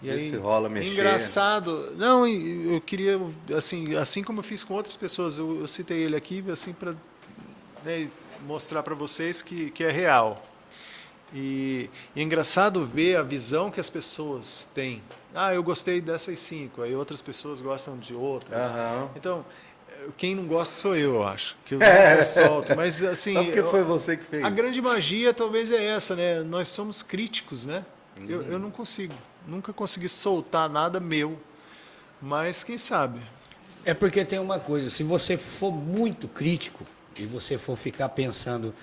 Vê aí, se rola mexer. engraçado. Não, eu queria, assim como eu fiz com outras pessoas, eu citei ele aqui assim para mostrar para vocês que é real. E é engraçado ver a visão que as pessoas têm. Ah, eu gostei dessas 5, aí outras pessoas gostam de outras. Aham. Então, quem não gosta sou eu acho. Que eu solto. Mas assim, Só porque foi você que fez. a grande magia talvez é essa, né? Nós somos críticos, né? Eu não consigo, nunca consegui soltar nada meu. Mas quem sabe? É porque tem uma coisa, se você for muito crítico e você for ficar pensando,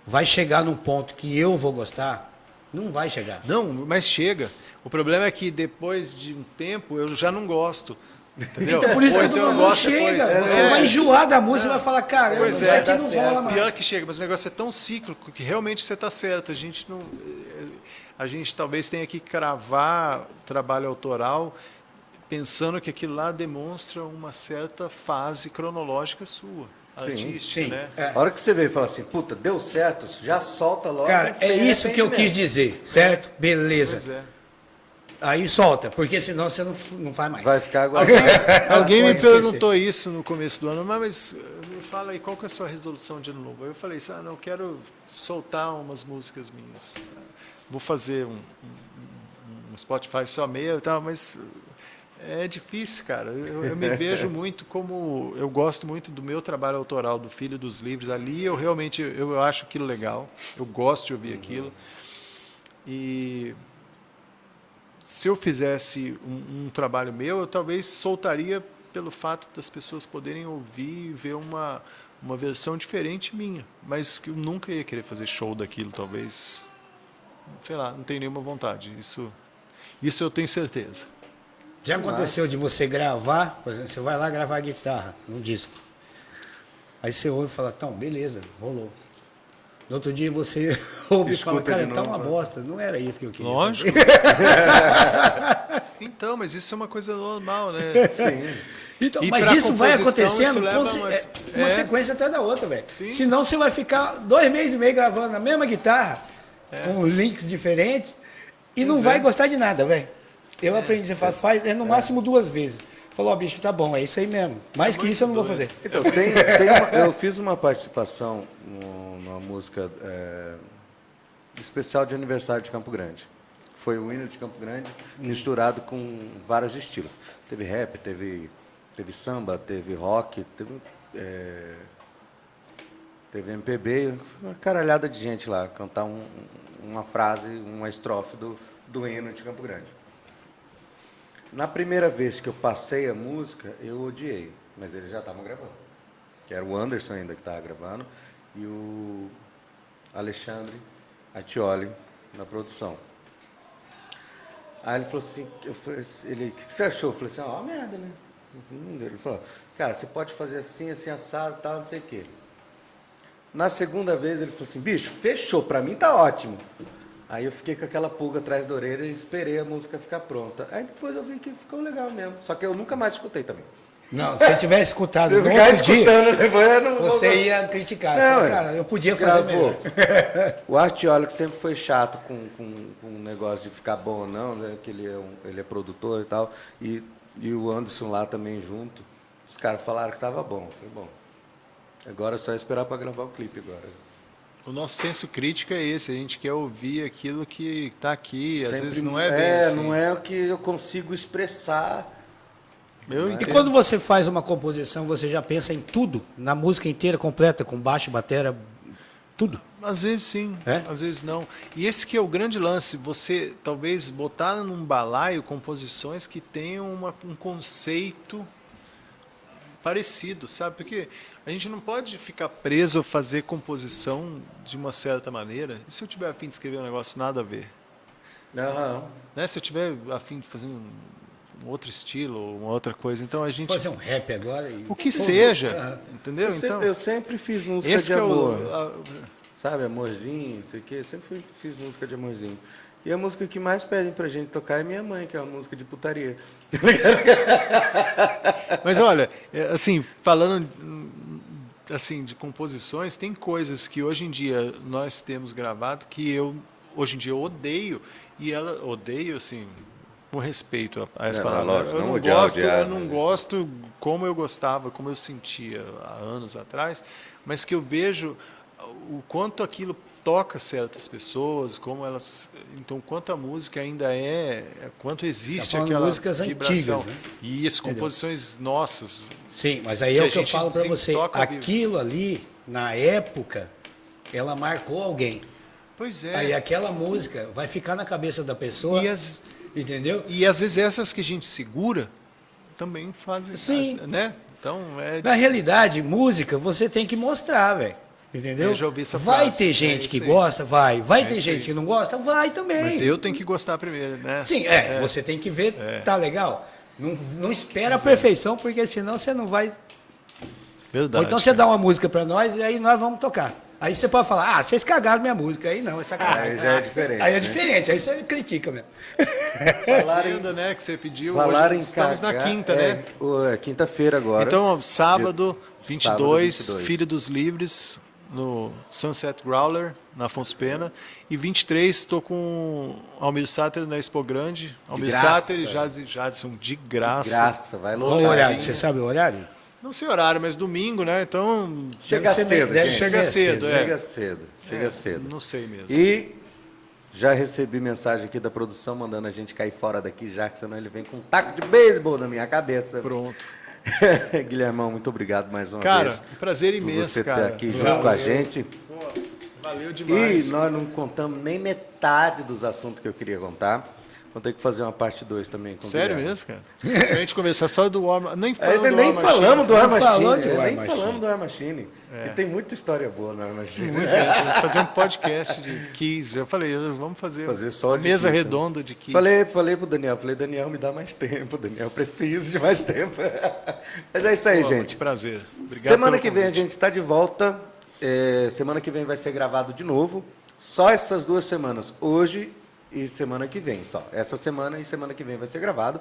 vai chegar num ponto que eu vou gostar, não vai chegar. Não, mas chega. O problema é que depois de um tempo eu já não gosto. Entendeu? Então por isso Ou que eu tô então falando, gosto chega. depois. Você vai enjoar da música e vai falar, cara, Pois isso é, aqui tá não certo. rola mais. Pior que chega, mas o negócio é tão cíclico que realmente você está certo. A gente talvez tenha que cravar trabalho autoral pensando que aquilo lá demonstra uma certa fase cronológica sua, artística, sim. né? A hora que você veio e fala assim, puta, deu certo, já solta logo. Cara, é sem isso que eu quis arrependimento. dizer, certo? Beleza. Pois é. Aí solta, porque senão você não faz mais. Vai ficar agora. Alguém me Pode esquecer. perguntou isso no começo do ano, mas me fala aí, qual que é a sua resolução de ano novo? Aí eu falei, não, eu quero soltar umas músicas minhas. Vou fazer um Spotify só meu e tal, mas é difícil, cara. Eu me vejo muito como... Eu gosto muito do meu trabalho autoral, do Filho dos Livres. Ali eu realmente eu acho aquilo legal. Eu gosto de ouvir aquilo. E... se eu fizesse um trabalho meu, eu talvez soltaria pelo fato das pessoas poderem ouvir e ver uma versão diferente minha. Mas que eu nunca ia querer fazer show daquilo, talvez. Sei lá, não tenho nenhuma vontade. Isso eu tenho certeza. Já aconteceu de você gravar, por exemplo, você vai lá gravar guitarra num disco. Aí você ouve e fala, então, beleza, rolou. No outro dia você ouve e fala, Escuta cara, de tá novo, uma né? bosta, não era isso que eu queria. Lógico. Então, mas isso é uma coisa normal, né? Sim. Então, E mas pra isso vai composição, acontecendo isso leva uma é. sequência até da outra, velho. Sim. Senão você vai ficar 2 meses e meio gravando a mesma guitarra, com links diferentes, e não Pois vai é. gostar de nada, velho. Eu aprendi, você faz no máximo 2 vezes. Falou, ó, bicho, tá bom, é isso aí mesmo. Mais que isso eu não vou fazer. Então, eu fiz uma participação numa música especial de aniversário de Campo Grande. Foi o hino de Campo Grande misturado com vários estilos. Teve rap, teve samba, teve rock, teve MPB, uma caralhada de gente lá cantar uma frase, uma estrofe do hino de Campo Grande. Na primeira vez que eu passei a música, eu odiei, mas eles já estavam gravando. Que era o Anderson ainda que estava gravando e o Alexandre Atioli na produção. Aí ele falou assim, o que você achou? Eu falei assim, ó, merda, né? Ele falou, cara, você pode fazer assim, assim, assado, tal, não sei o quê. Na segunda vez ele falou assim, bicho, fechou, pra mim tá ótimo. Aí eu fiquei com aquela pulga atrás da orelha e esperei a música ficar pronta. Aí depois eu vi que ficou legal mesmo. Só que eu nunca mais escutei também. Não, se você tivesse escutado Se eu no ficar outro dia, escutando depois, eu não vou... você ia criticar. Não, Falar, cara, eu podia fazer gravou. melhor. O Artioli, que sempre foi chato com o negócio de ficar bom ou não, né? Que ele é produtor e tal. E o Anderson lá também junto. Os caras falaram que estava bom. Eu falei, bom, agora é só esperar para gravar o clipe agora. O nosso senso crítico é esse, a gente quer ouvir aquilo que está aqui, às Sempre vezes não é bem assim. não é o que eu consigo expressar. Eu E entendo. quando você faz uma composição, você já pensa em tudo? Na música inteira, completa, com baixo, batera, tudo? Às vezes sim, É? às vezes não. E esse que é o grande lance, você talvez botar num balaio composições que tenham um conceito parecido, sabe? Porque a gente não pode ficar preso a fazer composição de uma certa maneira. E se eu tiver a fim de escrever um negócio nada a ver? Aham. Né? Se eu tiver a fim de fazer um outro estilo, uma outra coisa, então a gente... Fazer um rap agora e... O que seja, entendeu? Eu sempre fiz música esse de que é amor. o... Sabe, amorzinho, não sei o quê. Fiz música de amorzinho. E a música que mais pedem pra gente tocar é Minha Mãe, que é uma música de putaria. Mas olha, assim, falando assim de composições, tem coisas que hoje em dia nós temos gravado que eu hoje em dia eu odeio e ela odeio assim com respeito a essa palavra. lógico, Eu não não odiar, gosto, odiar, eu não né? gosto como eu gostava, como eu sentia há anos atrás, mas que eu vejo o quanto aquilo toca certas pessoas, como elas, então quanto a música ainda quanto existe falando aquela músicas vibração. antigas, né? E isso, composições nossas. Sim, mas aí Que é a o que eu gente falo para sempre você. toca ao vivo. Aquilo ali, na época, ela marcou alguém. Pois é. Aí aquela música vai ficar na cabeça da pessoa, entendeu? E às vezes essas que a gente segura também fazem, Sim. né? Então Na realidade, música você tem que mostrar, velho. Entendeu? Eu já ouvi essa vai frase. ter gente É que isso aí. gosta? Vai. Vai É ter isso gente aí. que não gosta? Vai também. Mas eu tenho que gostar primeiro, né? Sim, você tem que ver, tá legal? Não espera a perfeição, porque senão você não vai... Verdade. Ou então você dá uma música pra nós e aí nós vamos tocar. Aí você pode falar, vocês cagaram minha música. Aí não, é sacanagem. Aí já é diferente, Aí é né? diferente, aí você critica mesmo. Falar né, que você pediu. Falar Hoje em estamos na cagar, quinta, né? É quinta-feira agora. Então, ó, sábado, 22, 22. Filho dos Livres, no Sunset Growler, na Afonso Pena. E 23, estou com Almir Sater na Expo Grande. Almir graça. Sater e Jadson de graça. Graça, vai Qual o lotar. horário? Você sabe o horário? Não sei horário, mas domingo, né? Então. Chega Deve ser cedo, deve gente. Chega cedo, é. Chega cedo, chega cedo. Não sei mesmo. E já recebi mensagem aqui da produção mandando a gente cair fora daqui já, que senão ele vem com um taco de beisebol na minha cabeça. Pronto. Guilhermão, muito obrigado mais uma Cara, vez. um prazer por imenso, você cara. estar aqui junto com a gente. Valeu E demais. nós não contamos nem metade dos assuntos que eu queria contar. Vou ter que fazer uma parte 2 também. Com o Sério Guilherme. mesmo, cara? Pra gente conversar só do War Nem falamos Ainda do nem War falamos do War Não falou Machine. de War Nem Machine. falamos do War Machine. E tem muita história boa no War Machine. Muito, gente. A gente fazer um podcast de Kiss. Eu falei, vamos fazer Só uma de mesa Kiss, né? redonda de Kiss. Falei pro Daniel, Daniel, me dá mais tempo, Daniel, preciso de mais tempo. Mas é isso aí, Pô, gente. muito prazer. Obrigado Semana pelo que vem a convite. gente está de volta. Semana que vem vai ser gravado de novo. Só essas 2 semanas, hoje e semana que vem só. Essa semana e semana que vem vai ser gravado.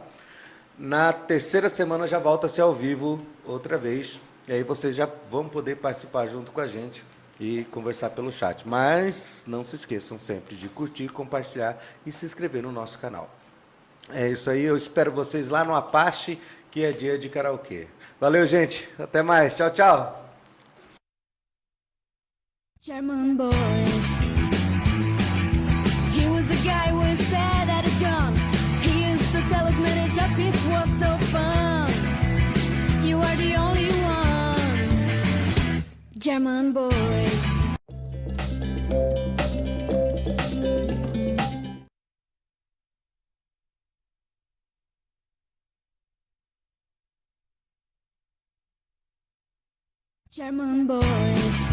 Na terceira semana já volta a ser ao vivo outra vez. E aí vocês já vão poder participar junto com a gente e conversar pelo chat. Mas não se esqueçam sempre de curtir, compartilhar e se inscrever no nosso canal. É isso aí, eu espero vocês lá no Apache, que é dia de karaokê. Valeu, gente. Até mais. Tchau, tchau. German boy. He was the guy who was sad at his gun. He used to tell us many jokes, it was so fun. You are the only one. German boy. German boy.